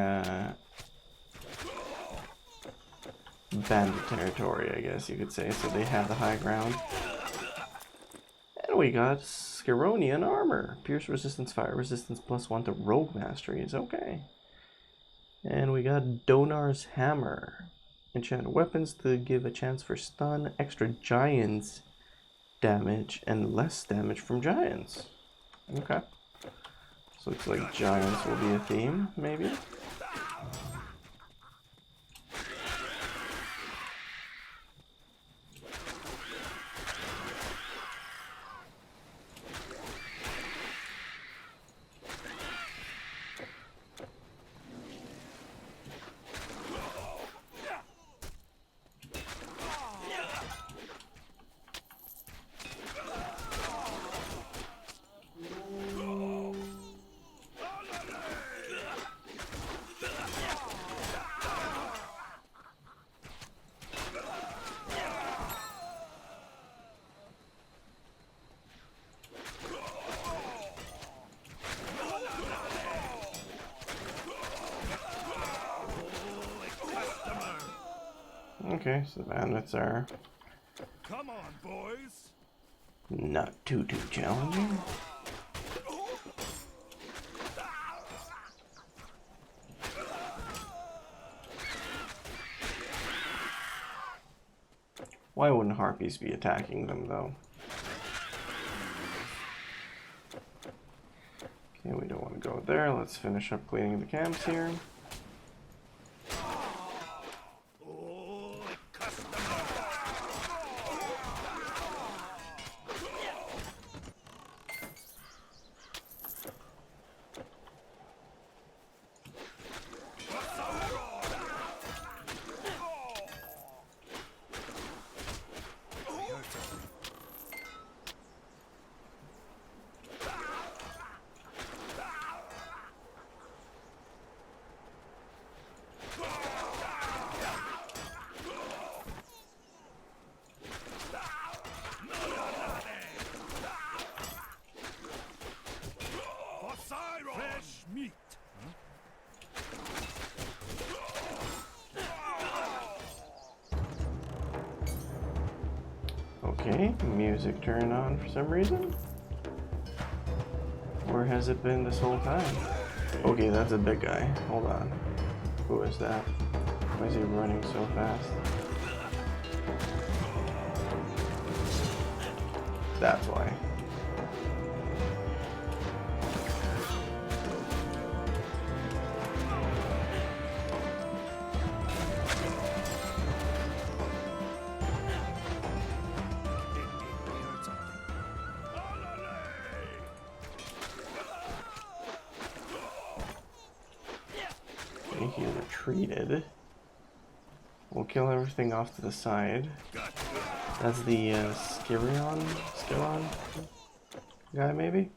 bandit territory, I guess you could say. So they have the high ground. And we got Skironian armor. Pierce resistance, fire resistance, +1 to rogue masteries. Okay. And we got Donar's hammer. Enchant weapons to give a chance for stun, extra giants damage, and less damage from giants. Okay. So looks like giants will be a theme, maybe? Okay, so the bandits are Come on, boys. not too challenging. Why wouldn't harpies be attacking them though? Okay, we don't want to go there. Let's finish up cleaning the camps here. Okay, music turned on for some reason. Or has it been this whole time? Okay, that's a big guy. Hold on. Who is that? Why is he running so fast? That's why. He retreated. We'll kill everything off to the side. That's the Skiron guy, maybe?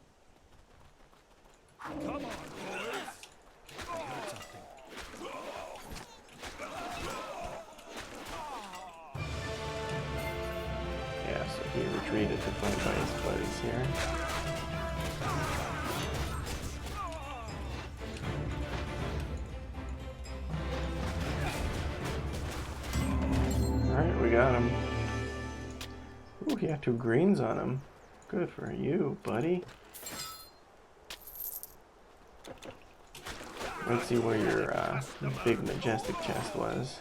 Come on, boys. Yeah, so he retreated to fight by his buddies here. Alright, we got him. Ooh, he had 2 greens on him. Good for you, buddy. Let's see where your big majestic chest was.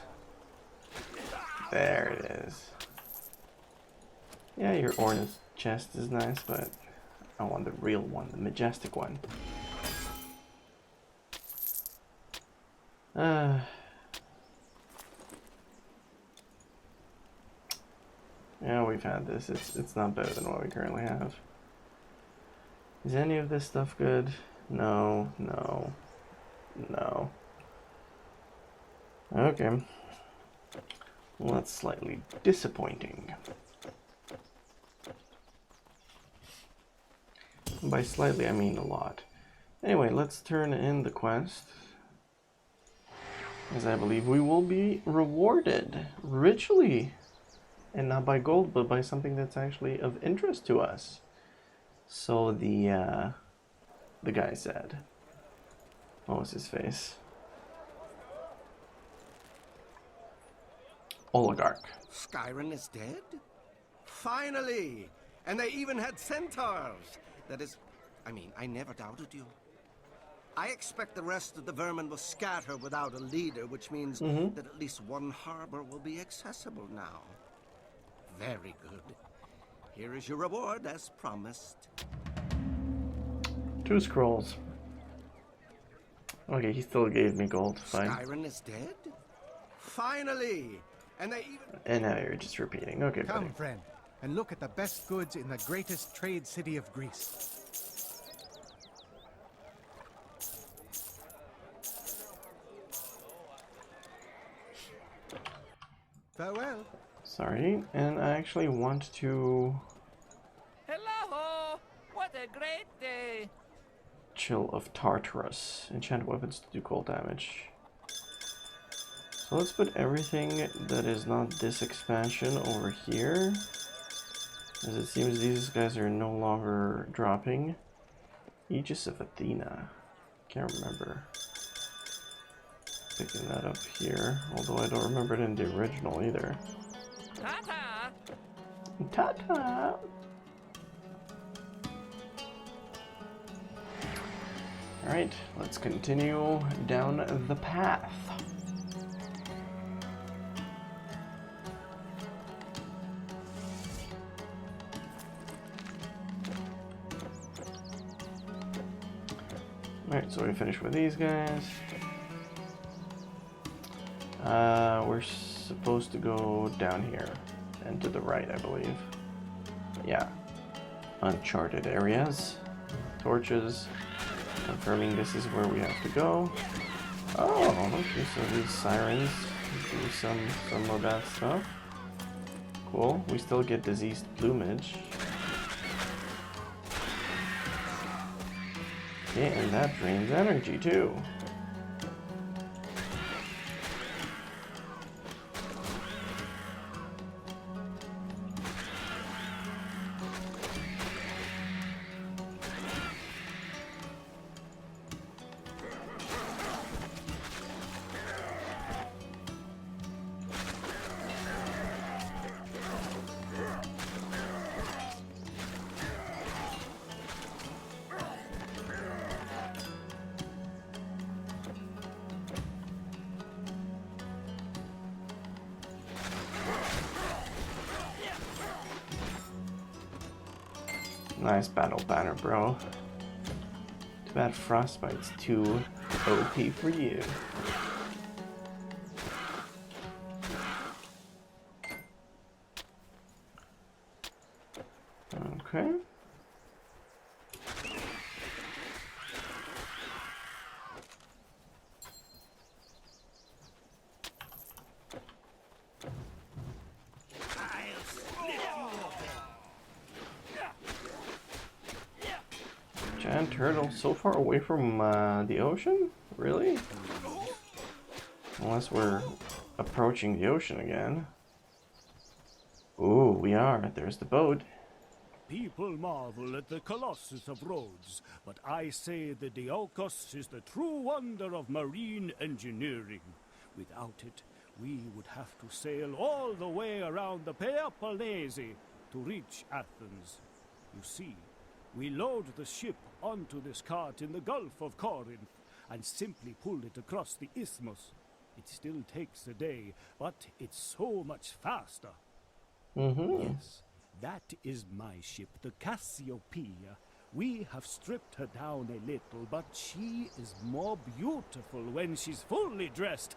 There it is. Yeah, your ornate chest is nice, but I want the real one, the majestic one. Yeah, we've had this. It's not better than what we currently have. Is any of this stuff good? No, no, no. Okay. Well, that's slightly disappointing. By slightly, I mean a lot. Anyway, let's turn in the quest. as I believe we will be rewarded richly, and not by gold, but by something that's actually of interest to us. So the guy said, what was his face? Oligarch. Skyrim is dead? Finally! And they even had centaurs! That is, I mean, I never doubted you. I expect the rest of the vermin will scatter without a leader, which means that at least one harbor will be accessible now. Very good. Here is your reward, as promised. 2 scrolls. Okay, he still gave me gold. Fine. Skyrim is dead? Finally! And they even... And now you're just repeating. Okay, Come, buddy. friend, and look at the best goods in the greatest trade city of Greece. Farewell. Sorry, and I actually want to Hello! What a great day! Chill of Tartarus. Enchant weapons to do cold damage. So let's put everything that is not this expansion over here, as it seems these guys are no longer dropping. Aegis of Athena. Can't remember. Picking that up here, although I don't remember it in the original either. Ta-ta! Ta-ta! Alright, let's continue down the path. Alright, so we finished with these guys. We're supposed to go down here and to the right, I believe. Yeah. Uncharted areas. Torches. Confirming this is where we have to go. Oh, okay, so these sirens do some of that stuff. Cool. We still get diseased plumage. Okay, and that drains energy too. Nice battle banner, bro. Too bad Frostbite's too OP for you. Okay. Giant turtle so far away from the ocean? Really? Unless we're approaching the ocean again. Ooh, we are. There's the boat. People marvel at the Colossus of Rhodes, but I say the Diolkos is the true wonder of marine engineering. Without it, we would have to sail all the way around the Peloponnese to reach Athens. You see, we load the ship onto this cart in the Gulf of Corinth and simply pull it across the isthmus. It still takes a day, but it's so much faster. Yes, that is my ship, the Cassiopeia. We have stripped her down a little, but she is more beautiful when she's fully dressed.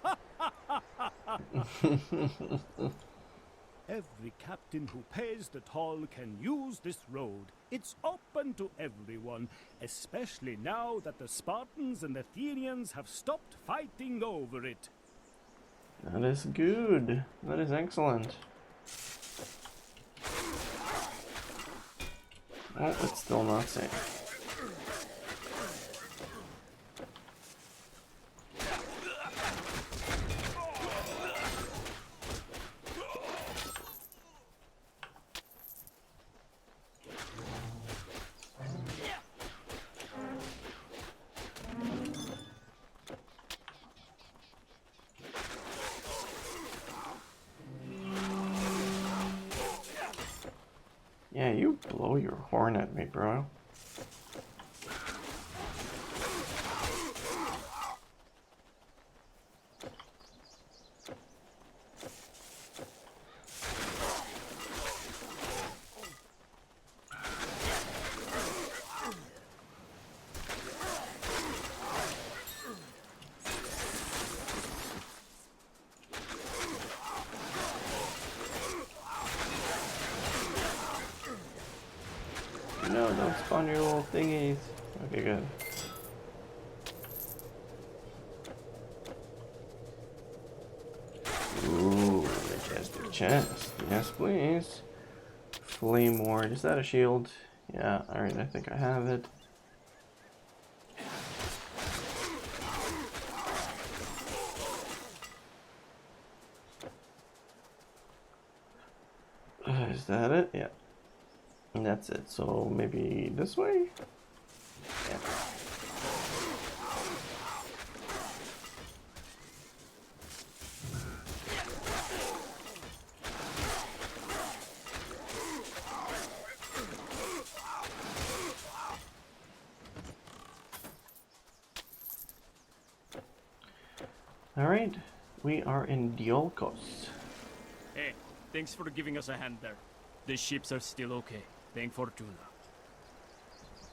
Every captain who pays the toll can use this road. It's open to everyone, especially now that the Spartans and Athenians have stopped fighting over it. That is good. That is excellent. Oh, it's still not safe. Yeah, you blow your horn at me, bro. No, don't spawn your little thingies. Okay, good. Ooh, majestic chest. Yes, please. Flame ward. Is that a shield? Yeah, alright, I think I have it. Is that it? Yeah. And that's it. So maybe this way? Yeah. Alright, we are in Diolkos. Hey, thanks for giving us a hand there. The ships are still okay. Thank Fortuna.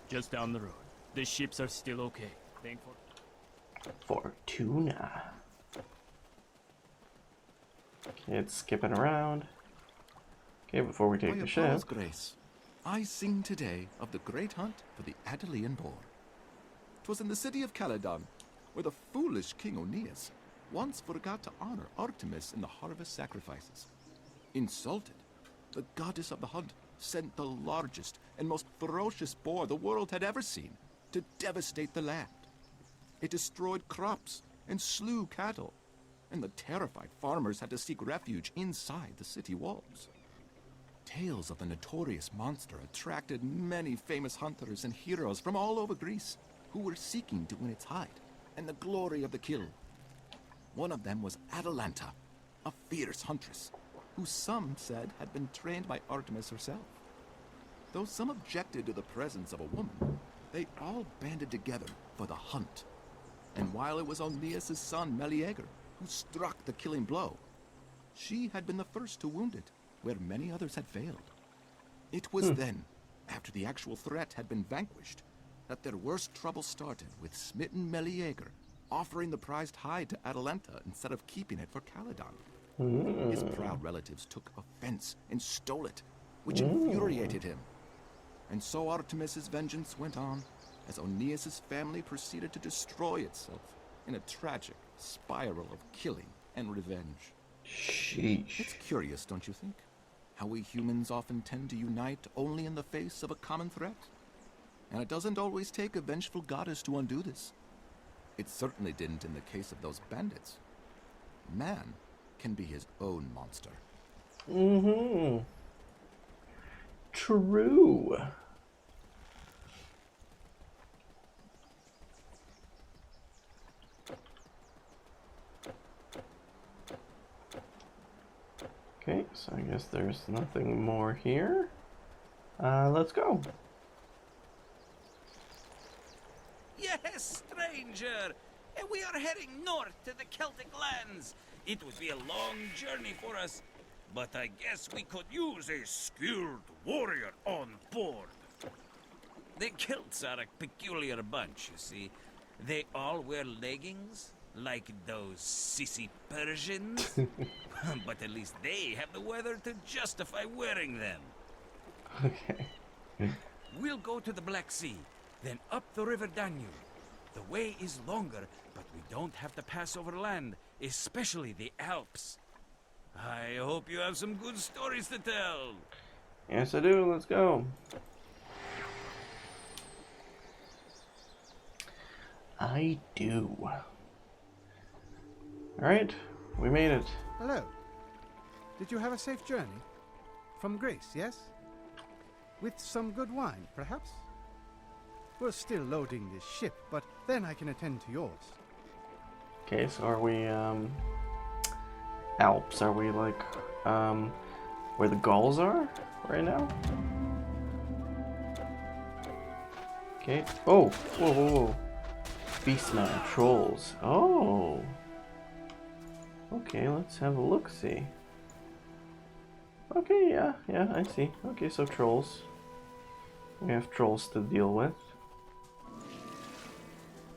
Just down the road. The ships are still okay. Thank Fortuna. Okay, it's skipping around. Okay, before we take By the Apollo's ship. grace, I sing today of the great hunt for the Adelian boar. 'Twas in the city of Caledon, where the foolish King Aeneas once forgot to honor Artemis in the harvest sacrifices. Insulted, the goddess of the hunt sent the largest and most ferocious boar the world had ever seen to devastate the land. It destroyed crops and slew cattle, and the terrified farmers had to seek refuge inside the city walls. Tales of the notorious monster attracted many famous hunters and heroes from all over Greece who were seeking to win its hide and the glory of the kill. One of them was Atalanta, a fierce huntress, who some said had been trained by Artemis herself. Though some objected to the presence of a woman, they all banded together for the hunt. And while it was Aeneas' son Meleager who struck the killing blow, she had been the first to wound it, where many others had failed. It was then, after the actual threat had been vanquished, that their worst trouble started with smitten Meleager offering the prized hide to Atalanta instead of keeping it for Caledon. His proud relatives took offense and stole it, which infuriated him. And so Artemis' vengeance went on as Aeneas' family proceeded to destroy itself in a tragic spiral of killing and revenge. Sheesh. It's curious, don't you think? How we humans often tend to unite only in the face of a common threat. And it doesn't always take a vengeful goddess to undo this. It certainly didn't in the case of those bandits. Man can be his own monster. True. Okay, so I guess there's nothing more here. Let's go. Yes, stranger! And we are heading north to the Celtic lands. It would be a long journey for us, but I guess we could use a skilled warrior on board. The Celts are a peculiar bunch, you see. They all wear leggings, like those sissy Persians. But at least they have the weather to justify wearing them. Okay. We'll go to the Black Sea, then up the river Danube. The way is longer, but we don't have to pass over land, especially the Alps. I hope you have some good stories to tell. Yes, I do. Let's go. I do. Alright, we made it. Hello. Did you have a safe journey? From Greece, yes? With some good wine, perhaps? We're still loading this ship, but then I can attend to yours. Okay, so are we, Alps? Are we like, where the Gauls are right now? Okay. Oh, whoa, whoa, whoa. Beastman trolls. Oh. Okay, let's have a look-see. Okay, yeah, I see. Okay, so trolls. We have trolls to deal with.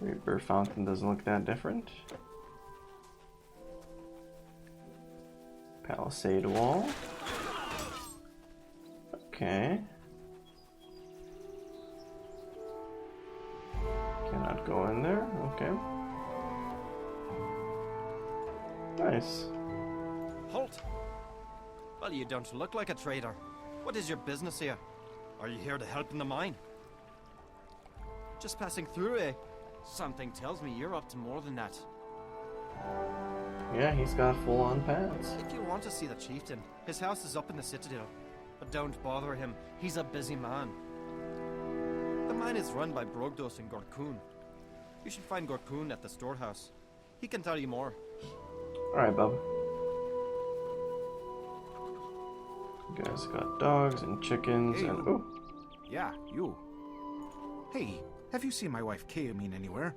Rebirth Fountain doesn't look that different. Palisade wall. Okay. Cannot go in there. Okay. Nice. Halt! Well, you don't look like a trader. What is your business here? Are you here to help in the mine? Just passing through, eh? Something tells me you're up to more than that. Yeah, he's got full-on pants. If you want to see the chieftain, his house is up in the citadel. But don't bother him, he's a busy man. The mine is run by Brogdos and Gorkun. You should find Gorkun at the storehouse. He can tell you more. Alright, bub. You guys got dogs and chickens Hey, and... you. Oh, Yeah, you. Hey, have you seen my wife Kaomine anywhere?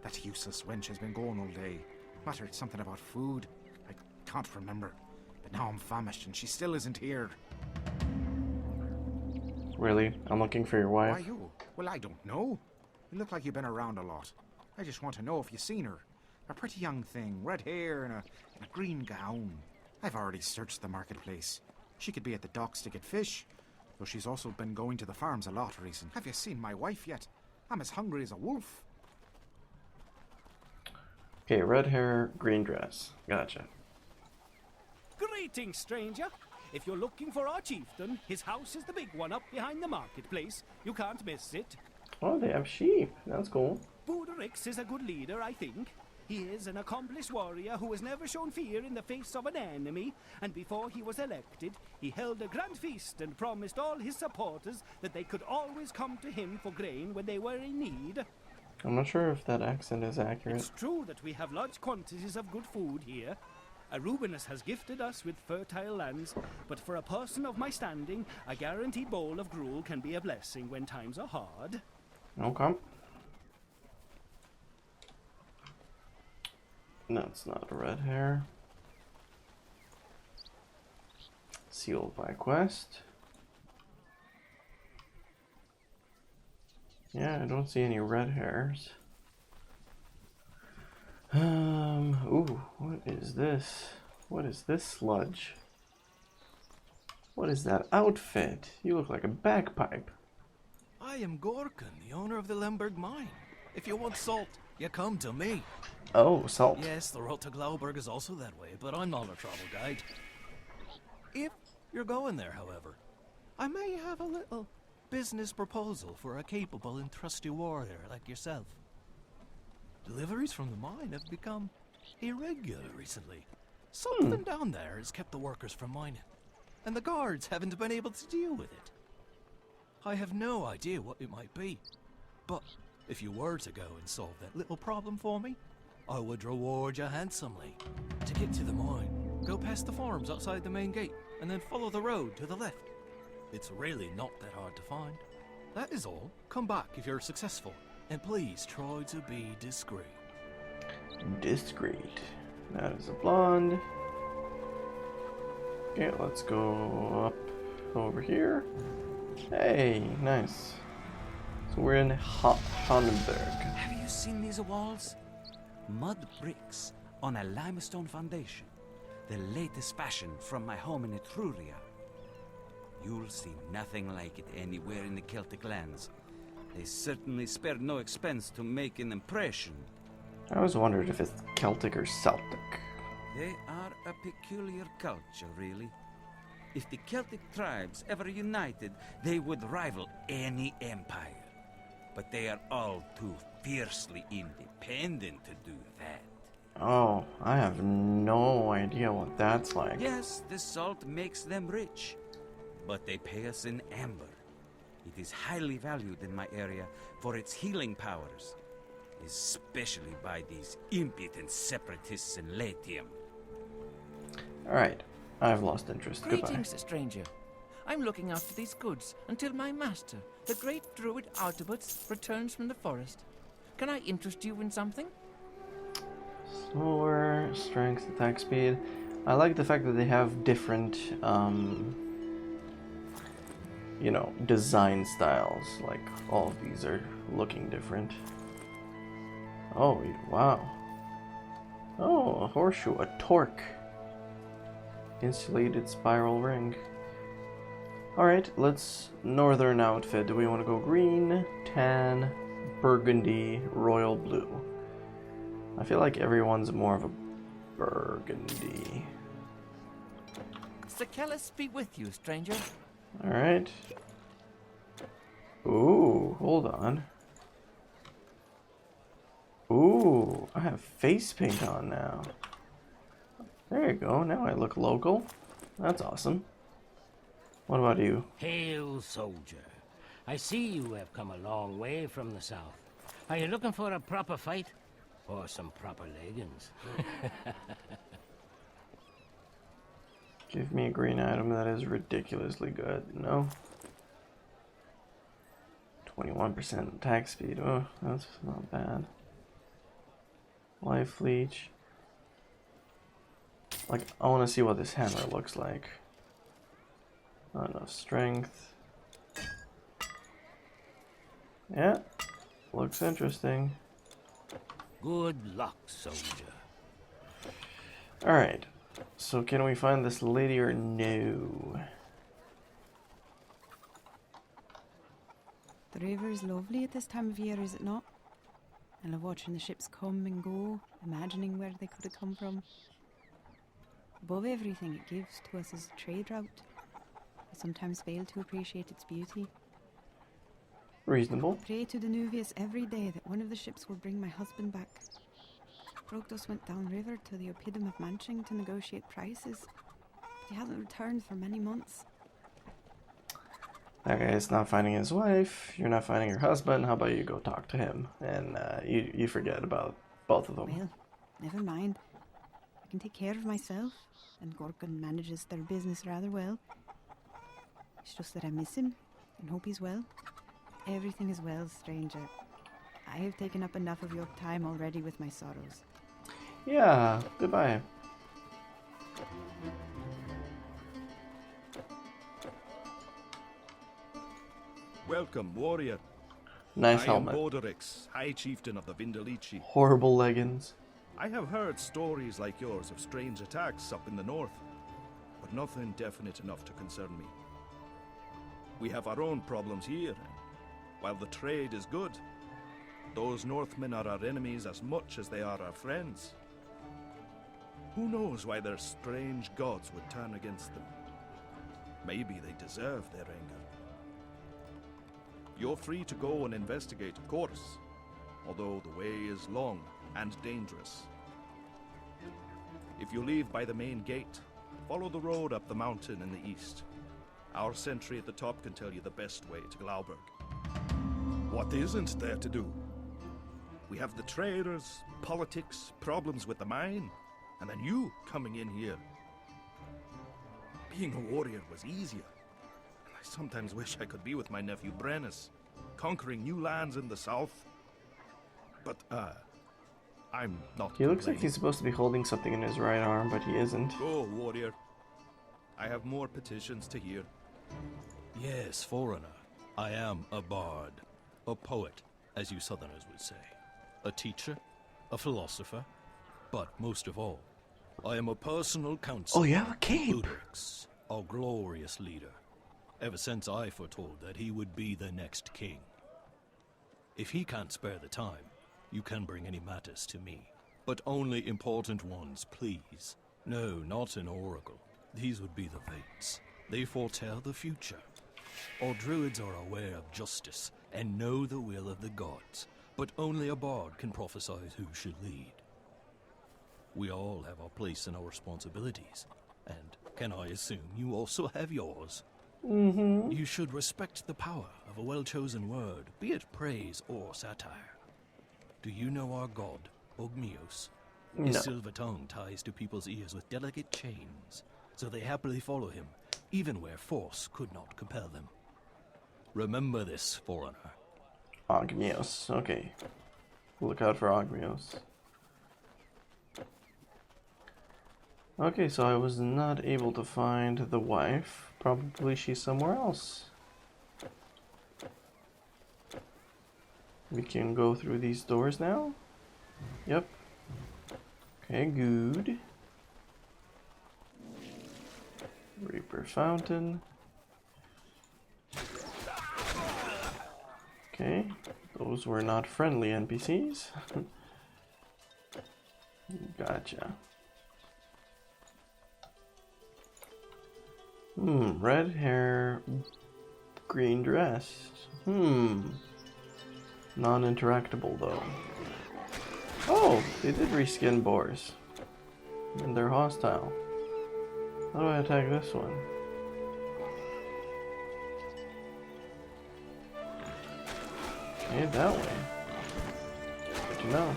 That useless wench has been going all day. Muttered something about food. I can't remember. But now I'm famished and she still isn't here. really? I'm looking for your Why wife. you? Well, I don't know. You look like you've been around a lot. I just want to know if you've seen her. A pretty young thing, red hair and a green gown. I've already searched the marketplace. She could be at the docks to get fish, though she's also been going to the farms a lot recently. Have you seen my wife yet? I'm as hungry as a wolf. Okay, red hair, green dress. Gotcha. Greetings, stranger. If you're looking for our chieftain, his house is the big one up behind the marketplace. You can't miss it. Oh, they have sheep. That's cool. Budorix is a good leader, I think. He is an accomplished warrior who has never shown fear in the face of an enemy, and before he was elected, he held a grand feast and promised all his supporters that they could always come to him for grain when they were in need. I'm not sure if that accent is accurate. It's true that we have large quantities of good food here. Arubinus has gifted us with fertile lands, but for a person of my standing, a guaranteed bowl of gruel can be a blessing when times are hard. Okay. That's not red hair. Sealed by quest. Yeah, I don't see any red hairs. Ooh, what is this? What is this sludge? What is that outfit? You look like a bagpipe. I am Gorkon, the owner of the Lemberg mine. If you want salt, you come to me. Oh, salt. Yes, the road to Glauberg is also that way, but I'm not a travel guide. If you're going there, however, I may have a little business proposal for a capable and trusty warrior like yourself. Deliveries from the mine have become irregular recently. Something down there has kept the workers from mining, and the guards haven't been able to deal with it. I have no idea what it might be, but if you were to go and solve that little problem for me, I would reward you handsomely. To get to the mine, go past the farms outside the main gate, and then follow the road to the left. It's really not that hard to find. That is all. Come back if you're successful, and please try to be discreet. Discreet. That is a blonde. Okay, let's go up over here. Hey, nice. So we're in Honnenberg. Have you seen these walls? Mud bricks on a limestone foundation. The latest fashion from my home in Etruria. You'll see nothing like it anywhere in the Celtic lands. They certainly spared no expense to make an impression. I always wondered if it's Celtic or Celtic. They are a peculiar culture, really. If the Celtic tribes ever united, they would rival any empire. But they are all too fiercely independent to do that. Oh, I have no idea what that's like. Yes, the salt makes them rich, but they pay us in amber. It is highly valued in my area for its healing powers, especially by these impudent separatists in Latium. Alright, I've lost interest. Goodbye. Greetings, stranger. I'm looking after these goods until my master, the great druid Artabots, returns from the forest. Can I interest you in something? Slower, strength, attack speed. I like the fact that they have different, you know, design styles. Like, all of these are looking different. Oh, wow. Oh, a horseshoe, a torque. Insulated spiral ring. Alright, let's northern outfit. Do we want to go green, tan, burgundy, royal blue? I feel like everyone's more of a burgundy. Sakelis be with you, stranger. Alright. Ooh, hold on. Ooh, I have face paint on now. There you go, now I look local. That's awesome. What about you? Hail, soldier. I see you have come a long way from the south. Are you looking for a proper fight? Or some proper leggings? Give me a green item that is ridiculously good. No? 21% attack speed. Oh, that's not bad. Life leech. Like, I want to see what this hammer looks like. Not enough strength. Yeah, looks interesting. Good luck, soldier. Alright, so can we find this lady or no? The river is lovely at this time of year, is it not? I love watching the ships come and go, imagining where they could have come from. Above everything it gives to us is a trade route. I sometimes fail to appreciate its beauty. Reasonable. I pray to Danuvius every day that one of the ships will bring my husband back. Brogdos went downriver to the Oppidum of Manching to negotiate prices, but he hasn't returned for many months. That guy's not finding his wife, you're not finding your husband, how about you go talk to him, and you forget about both of them. Well, never mind. I can take care of myself, and Gorgon manages their business rather well. It's just that I miss him, and hope he's well. Everything is well, stranger. I have taken up enough of your time already with my sorrows. Yeah, goodbye. Welcome, warrior. Nice I helmet. am Borderix, High Chieftain of the Vindelici. Horrible leggings. I have heard stories like yours of strange attacks up in the north, but nothing definite enough to concern me. We have our own problems here, and while the trade is good, those Northmen are our enemies as much as they are our friends. Who knows why their strange gods would turn against them? Maybe they deserve their anger. You're free to go and investigate, of course, although the way is long and dangerous. If you leave by the main gate, follow the road up the mountain in the east. Our sentry at the top can tell you the best way to Glauberg. What isn't there to do? We have the traders, politics, problems with the mine, and then you coming in here. Being a warrior was easier. I sometimes wish I could be with my nephew Brennus, conquering new lands in the south. But, I'm not He looks like he's supposed to be holding something in his right arm, but he isn't. Go, warrior. I have more petitions to hear. Yes, foreigner. I am a bard. A poet, as you southerners would say. A teacher. A philosopher. But most of all, I am a personal counselor. Oh, you have a cape! Udrix, our glorious leader. Ever since I foretold that he would be the next king. If he can't spare the time, you can bring any matters to me. But only important ones, please. No, not an oracle. These would be the fates. They foretell the future. Our druids are aware of justice and know the will of the gods, but only a bard can prophesy who should lead. We all have our place and our responsibilities, and can I assume you also have yours? Mm-hmm. You should respect the power of a well-chosen word, be it praise or satire. Do you know our god, Ogmios? His No. silver tongue ties to people's ears with delicate chains, so they happily follow him even where force could not compel them. Remember this, foreigner. Ogmios, okay. Look out for Ogmios. Okay, so I was not able to find the wife. Probably she's somewhere else. We can go through these doors now? Yep. Okay, good. Reaper Fountain. Okay, those were not friendly NPCs. Gotcha. Red hair, green dress. Non-interactable though. Oh, they did reskin boars. And they're hostile. How do I attack this one? Okay, that way. Good to know.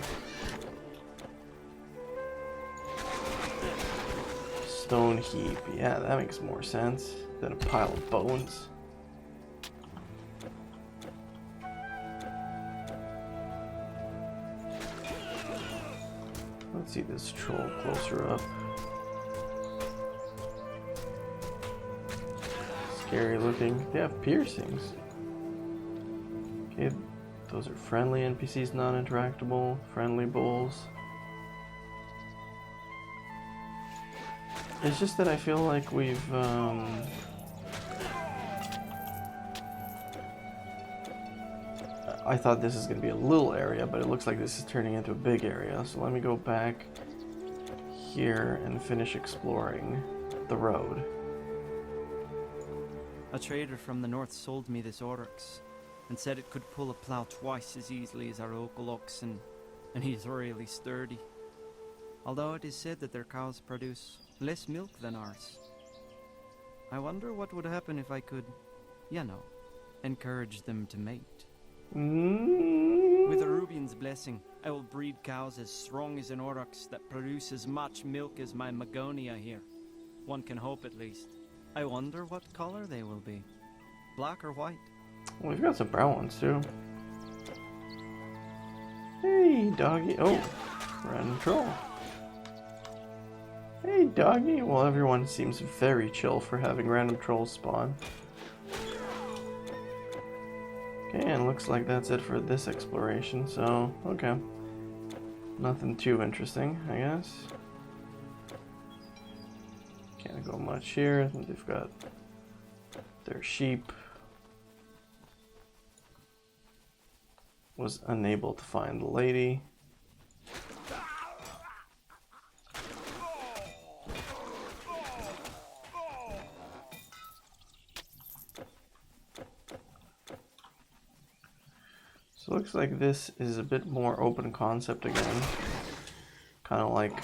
Stone heap. Yeah, that makes more sense than a pile of bones. Let's see this troll closer up. Scary looking. They have piercings. Okay, those are friendly NPCs, non-interactable. Friendly bulls. It's just that I feel like we've I thought this is going to be a little area, but it looks like this is turning into a big area. So let me go back here and finish exploring the road. A trader from the north sold me this oryx and said it could pull a plow twice as easily as our local oxen, and he's really sturdy. Although it is said that their cows produce less milk than ours. I wonder what would happen if I could, you know, encourage them to mate. With Arubian's blessing, I will breed cows as strong as an oryx that produce as much milk as my Magonia here. One can hope at least. I wonder what color they will be. Black or white? Well, we've got some brown ones too. Hey, doggy. Oh, random troll. Hey, doggy. Well, everyone seems very chill for having random trolls spawn. Okay, and looks like that's it for this exploration, so, okay. Nothing too interesting, I guess. Can't go much here. They've got their sheep. Was unable to find the lady. So looks like this is a bit more open concept again. Kind of like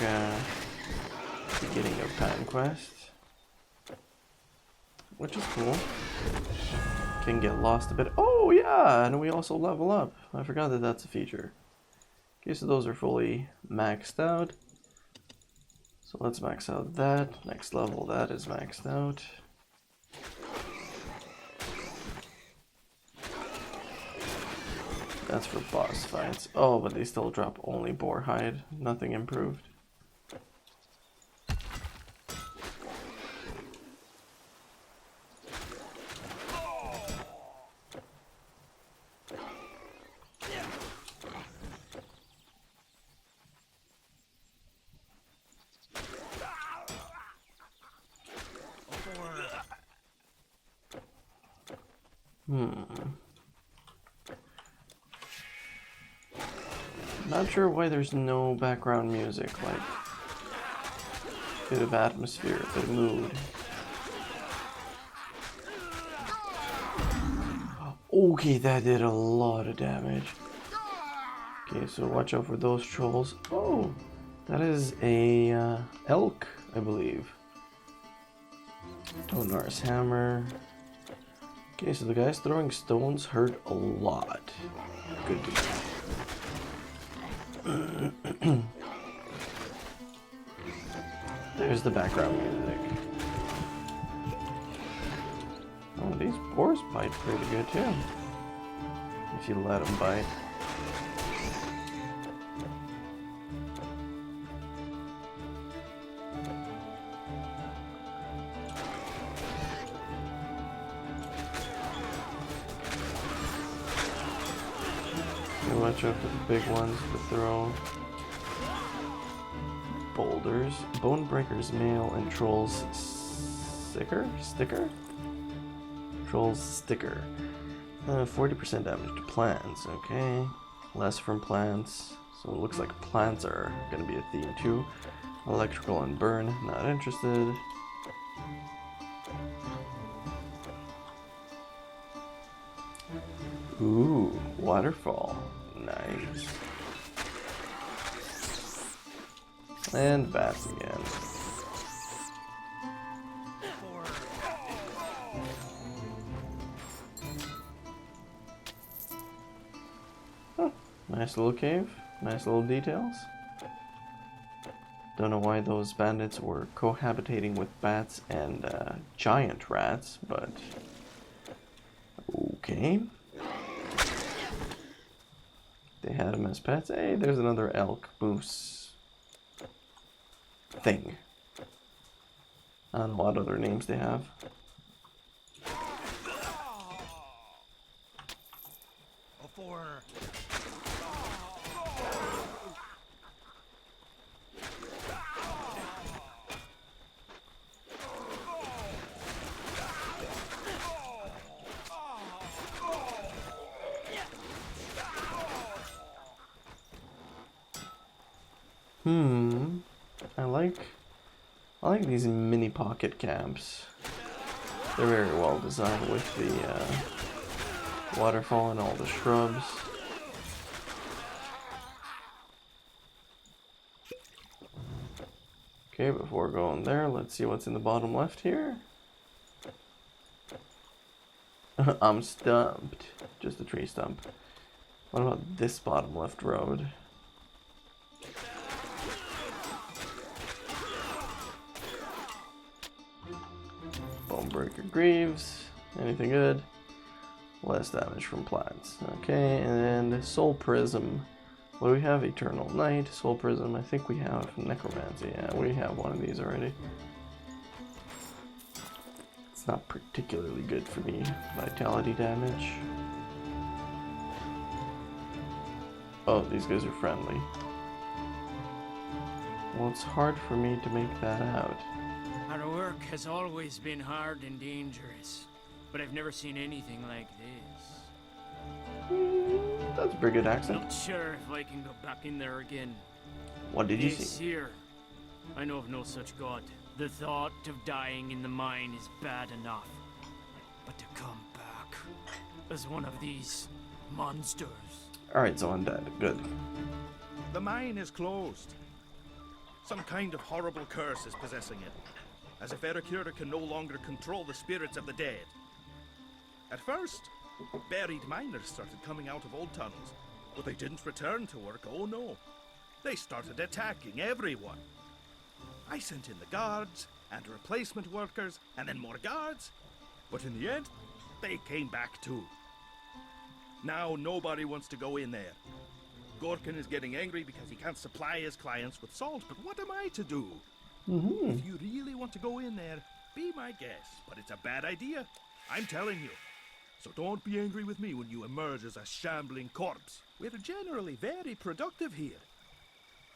beginning of Pan Quest. Which is cool. Can get lost a bit. Oh yeah, and we also level up. I forgot that that's a feature. Okay, so those are fully maxed out. So let's max out that. Next level, that is maxed out. That's for boss fights. Oh, but they still drop only boar hide. Nothing improved. Not sure why there's no background music, like bit of atmosphere, bit of mood. Okay, that did a lot of damage. Okay, so watch out for those trolls. Oh, that is a elk, I believe. Donar's hammer. Okay, so the guys throwing stones hurt a lot. Good to know. There's the background music. these boars bite pretty good too. If you let them bite. Watch out for the big ones to throw. Boulders, bone breakers, mail, and trolls sticker? Trolls sticker. 40% damage to plants, okay. Less from plants. So it looks like plants are gonna be a theme too. Electrical and burn, not interested. Ooh, waterfall. Nice. And bats again. Huh, nice little cave. Nice little details. Don't know why those bandits were cohabitating with bats and giant rats, but okay. They had them as pets. Hey, there's another elk moose thing. I don't know what other names they have. I like these mini pocket camps. They're very well designed with the waterfall and all the shrubs. Okay, before going there, let's see what's in the bottom left here. I'm stumped. Just a tree stump. What about this bottom left road? Bonebreaker Greaves. Anything good? Less damage from plants. Okay, and then Soul Prism. What do we have? Eternal Night, Soul Prism. I think we have Necromancy. Yeah, we have one of these already. It's not particularly good for me. Vitality damage. Oh, these guys are friendly. Well, it's hard for me to make that out. Our work has always been hard and dangerous, but I've never seen anything like this. That's a pretty good accent. Not sure if I can go back in there again. What did you It's see? here. I know of no such god. The thought of dying in the mine is bad enough. But to come back as one of these monsters. Alright, so undead. Good. The mine is closed. Some kind of horrible curse is possessing it, as if Ericura can no longer control the spirits of the dead. At first, buried miners started coming out of old tunnels, but they didn't return to work, oh no. They started attacking everyone. I sent in the guards, and replacement workers, and then more guards, but in the end, they came back too. Now nobody wants to go in there. Gorkin is getting angry because he can't supply his clients with salt, but what am I to do? If you really want to go in there, be my guest, but it's a bad idea. I'm telling you. So don't be angry with me when you emerge as a shambling corpse. We're generally very productive here.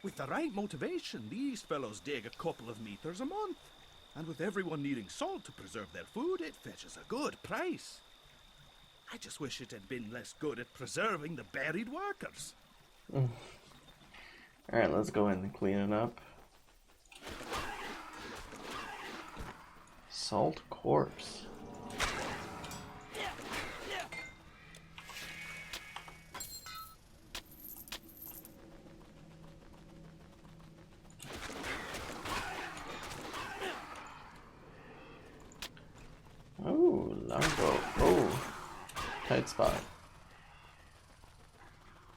With the right motivation, these fellows dig a couple of meters a month. And with everyone needing salt to preserve their food, it fetches a good price. I just wish it had been less good at preserving the buried workers. Alright, let's go in and clean it up. Salt corpse. Oh, longbow. Oh, tight spot.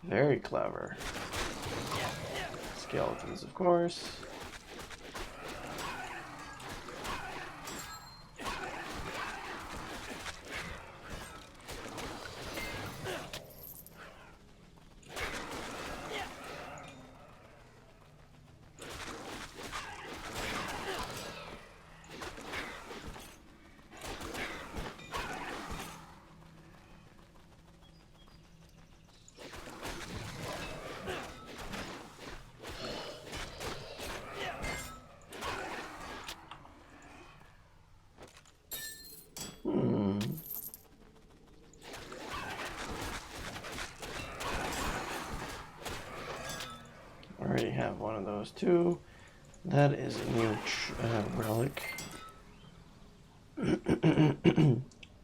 Very clever. Skeletons, of course. one of those too. That is a new relic.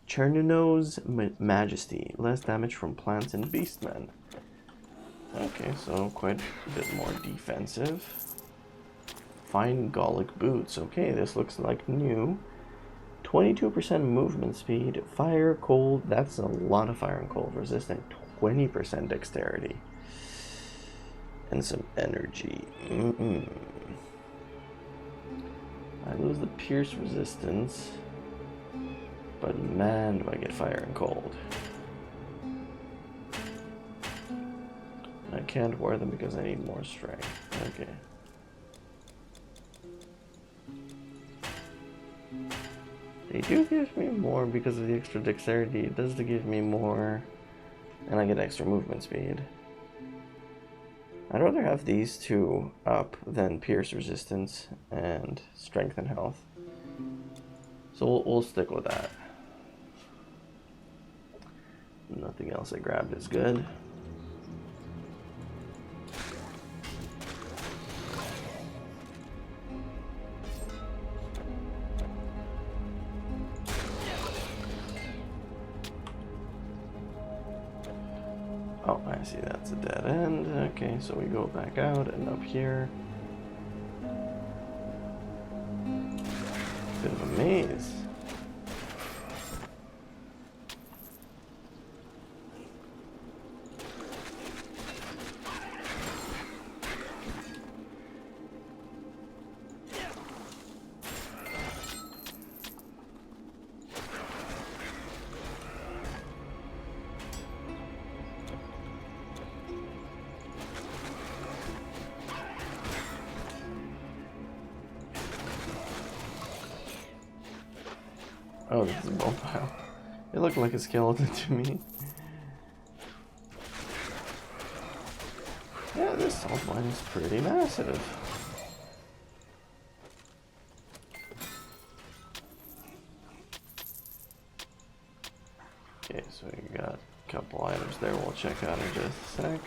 Chernino's Majesty. Less damage from plants and beastmen. Okay, so quite a bit more defensive. Fine Gallic boots. Okay, this looks like new. 22% movement speed. Fire, cold. That's a lot of fire and cold resistant. 20% dexterity. And some energy. I lose the pierce resistance. But man, do I get fire and cold. I can't wear them because I need more strength. Okay. They do give me more because of the extra dexterity. It does give me more. And I get extra movement speed. I'd rather have these two up than pierce resistance and strength and health. So we'll stick with that. Nothing else I grabbed is good. Oh, I see, that's a dead end. Okay, so we go back out and up here. Bit of a maze. Oh, this is a bone pile. It looked like a skeleton to me. Yeah, this salt mine is pretty massive. Okay, so we got a couple items there we'll check out in just a sec.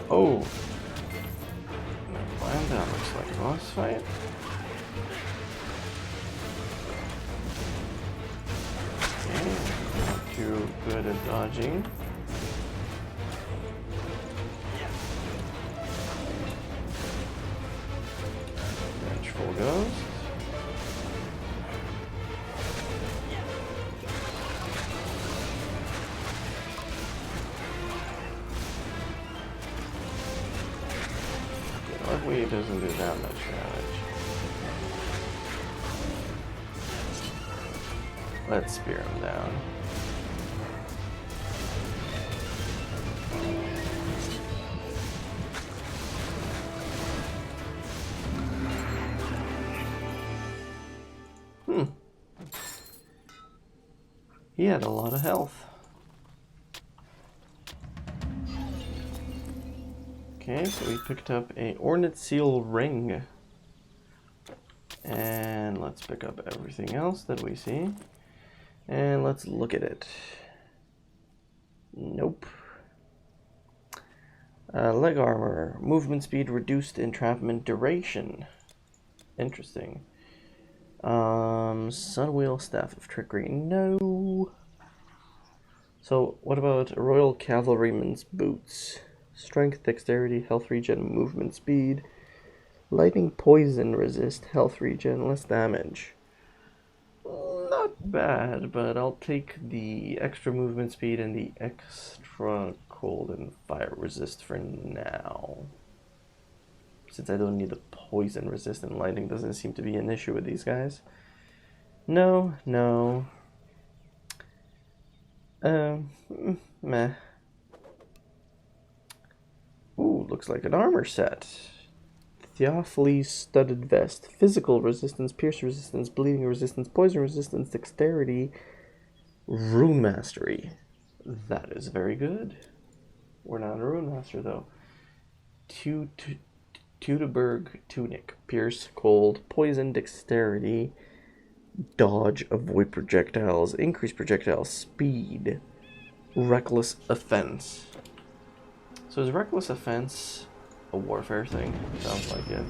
Oh! Never mind, that looks like a boss fight. Okay, not too good at dodging. Vengeful Ghost. Luckily it doesn't do that much damage. Let's spear him down. He had a lot of health. Okay, so we picked up a Ornate Seal ring. And let's pick up everything else that we see. And let's look at it. Nope. Leg armor. Movement speed reduced, entrapment duration. Interesting. Sunwheel, Staff of Trickery. No. So what about Royal Cavalryman's Boots? Strength, dexterity, health regen, movement speed. Lightning, poison, resist, health regen, less damage. Not bad, but I'll take the extra movement speed and the extra cold and fire resist for now. Since I don't need the poison resist and lightning doesn't seem to be an issue with these guys. No. Meh. Ooh, looks like an armor set. Theophilus studded vest. Physical resistance, pierce resistance, bleeding resistance, poison resistance, dexterity, rune mastery. That is very good. We're not a rune master though. Teutoburg tunic, pierce, cold, poison, dexterity, dodge, avoid projectiles, increase projectile speed, reckless offense. So is reckless offense a warfare thing? Sounds like it.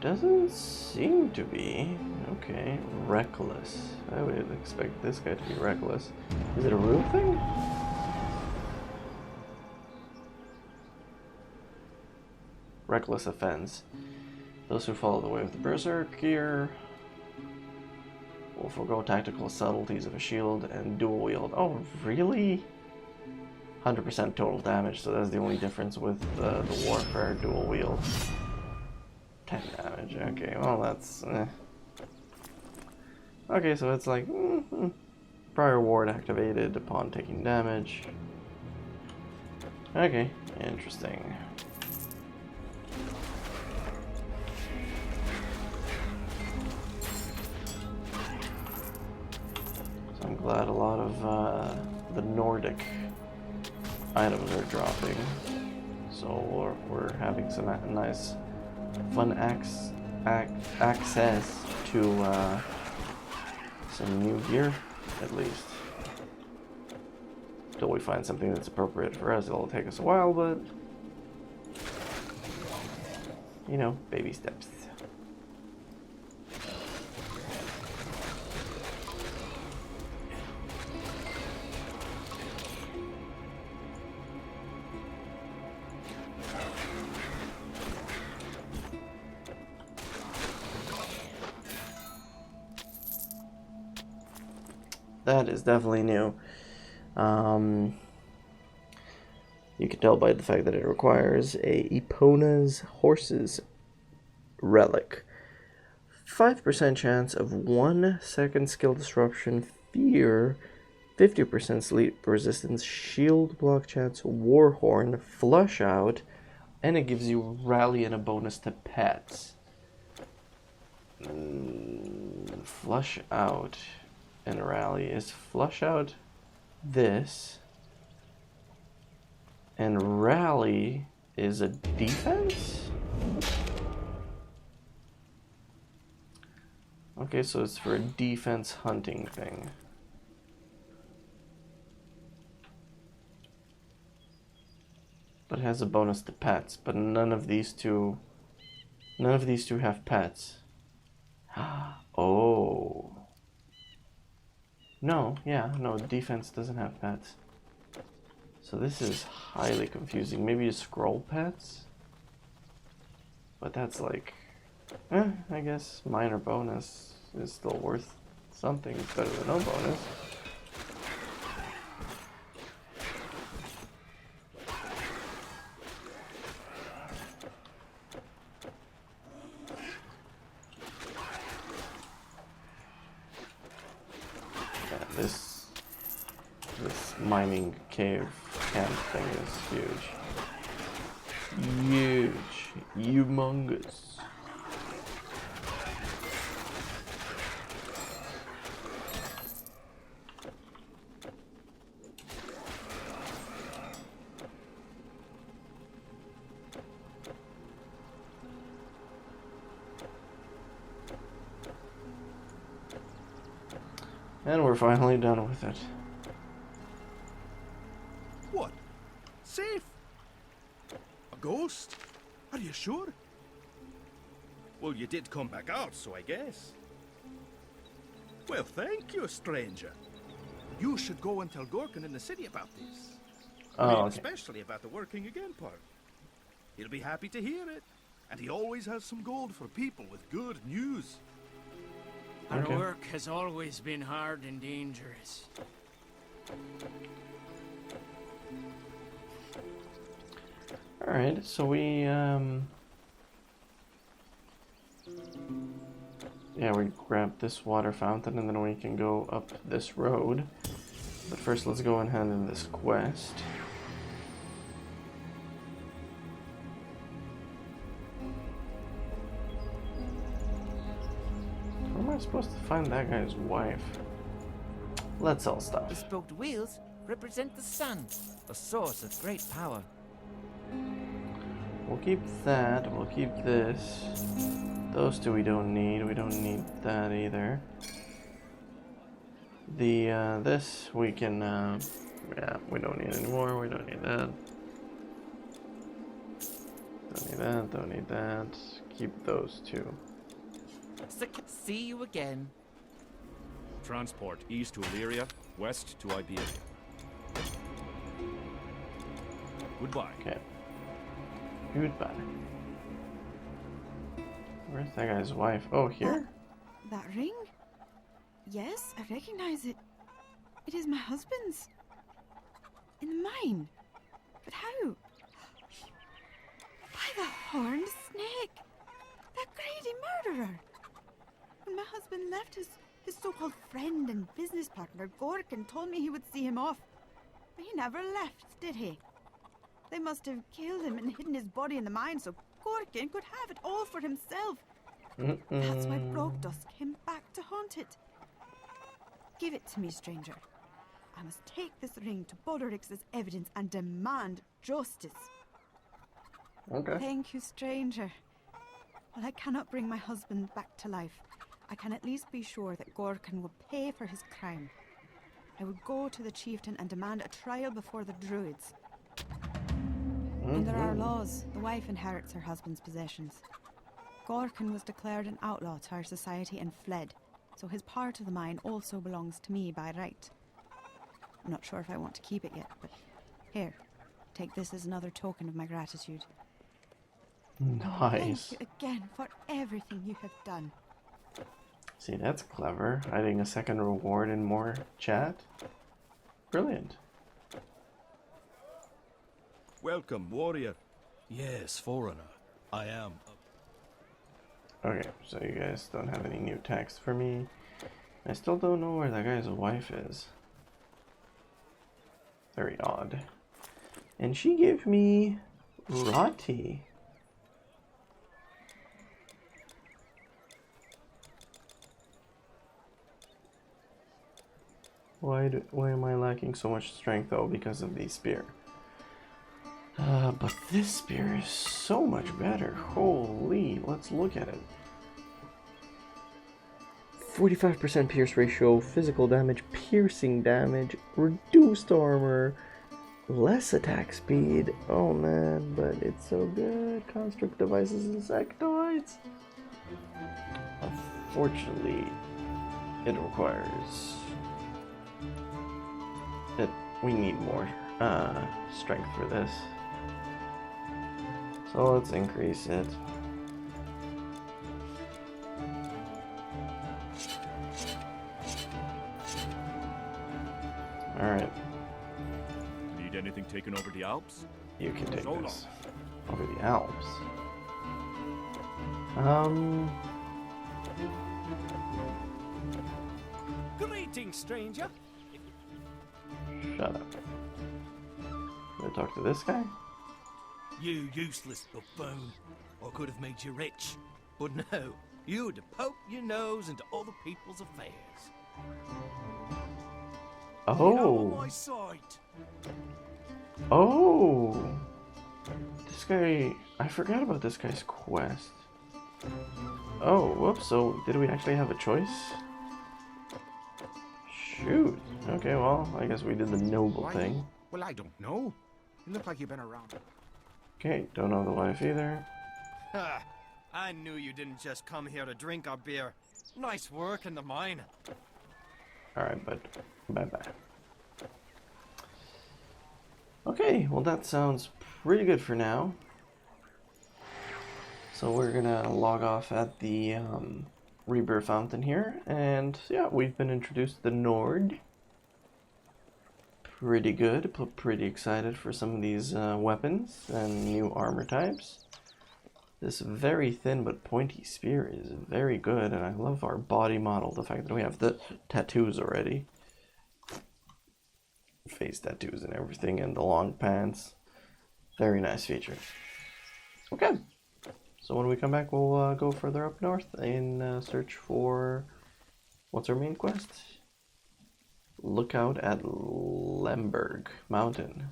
Doesn't seem to be. Okay, reckless. I would expect this guy to be reckless. Is it a rune thing? Reckless offense. Those who follow the way of the berserker will forego tactical subtleties of a shield and dual wield. Oh, really? 100% total damage, so that's the only difference with the warfare dual wield. 10 damage, okay, well that's... Okay, so it's like... prior ward activated upon taking damage. Okay, interesting. So I'm glad a lot of the Nordic items are dropping. So we're having some nice... fun access to some new gear, at least. Till we find something that's appropriate for us. It'll take us a while, but you know, baby steps. That is definitely new. You can tell by the fact that it requires a Epona's Horse's Relic. 5% chance of 1 second skill disruption, fear, 50% sleep resistance, shield block chance, warhorn, flush out, and it gives you rally and a bonus to pets. Flush out and rally. Is flush out this, and rally is a defense? Okay, so it's for a defense hunting thing. But it has a bonus to pets, but none of these two have pets. Oh. No, defense doesn't have pets. So this is highly confusing. Maybe scroll pets? But that's like, I guess minor bonus is still worth something. It's better than no bonus. This mining cave camp thing is huge. Huge. Humongous. And we're finally done with it. What? Safe? A ghost? Are you sure? Well, you did come back out, so I guess. Well, thank you, stranger. You should go and tell Gorkin in the city about this. Okay. Especially about the working again part. He'll be happy to hear it. And he always has some gold for people with good news. Our work has always been hard and dangerous. Alright, so we grab this water fountain and then we can go up this road. But first let's go and hand in this quest. supposed to find that guy's wife. Let's sell stuff. The spoked wheels represent the sun, a source of great power. We'll keep that. We'll keep this. Those two we don't need. We don't need that either. The this we can. Yeah, we don't need anymore. We don't need that. Don't need that. Don't need that. Keep those two. See you again. Transport east to Illyria, west to Iberia. Goodbye. Okay. Goodbye. Where's that guy's wife? Oh, here? That ring? Yes, I recognize it. It is my husband's. In the mine. But how? By the horned snake! That greedy murderer! When my husband left, his so-called friend and business partner, Gorkin, told me he would see him off. But he never left, did he? They must have killed him and hidden his body in the mine so Gorkin could have it all for himself. That's why Brogdusk came back to haunt it. Give it to me, stranger. I must take this ring to Bodorix as evidence and demand justice. Okay. Thank you, stranger. While I cannot bring my husband back to life, I can at least be sure that Gorkin will pay for his crime. I would go to the chieftain and demand a trial before the druids. Under our laws, the wife inherits her husband's possessions. Gorkin was declared an outlaw to our society and fled, so his part of the mine also belongs to me by right. I'm not sure if I want to keep it yet, but here, take this as another token of my gratitude. Nice. Thank you again for everything you have done. See, that's clever. Adding a second reward and more chat. Brilliant. Welcome, warrior. Yes, foreigner. I am. Okay, so you guys don't have any new text for me. I still don't know where that guy's wife is. Very odd. And she gave me Roti. Why am I lacking so much strength though? Because of the spear. But this spear is so much better. Holy, let's look at it. 45% pierce ratio, physical damage, piercing damage, reduced armor, less attack speed. Oh man, but it's so good. Construct devices, insectoids. Unfortunately, it requires that we need more strength for this. So let's increase it. Alright. Need anything taken over the Alps? You can take So this. long. Over the Alps. Greetings, stranger. Shut up. Can I talk to this guy? You useless buffoon. I could have made you rich. But no, you had to poke your nose into other people's affairs. Get Oh. on my side. Oh. This guy, I forgot about this guy's quest. Oh, whoops, so did we actually have a choice? Shoot. Okay, well, I guess we did the noble thing. Well, I don't know. You look like you've been around. Okay, don't know the wife either. Ha! I knew you didn't just come here to drink our beer. Nice work in the mine. Alright, but bye-bye. Okay, well that sounds pretty good for now. So we're gonna log off at the Rebirth Fountain here, and yeah, we've been introduced to the Nord. Pretty good, pretty excited for some of these weapons and new armor types. This very thin but pointy spear is very good, and I love our body model, the fact that we have the tattoos already. Face tattoos and everything, and the long pants. Very nice feature. Okay, so when we come back, we'll go further up north and search for What's our main quest? Lookout at Lemberg Mountain.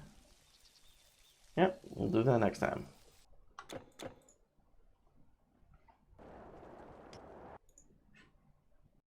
Yep, we'll do that next time.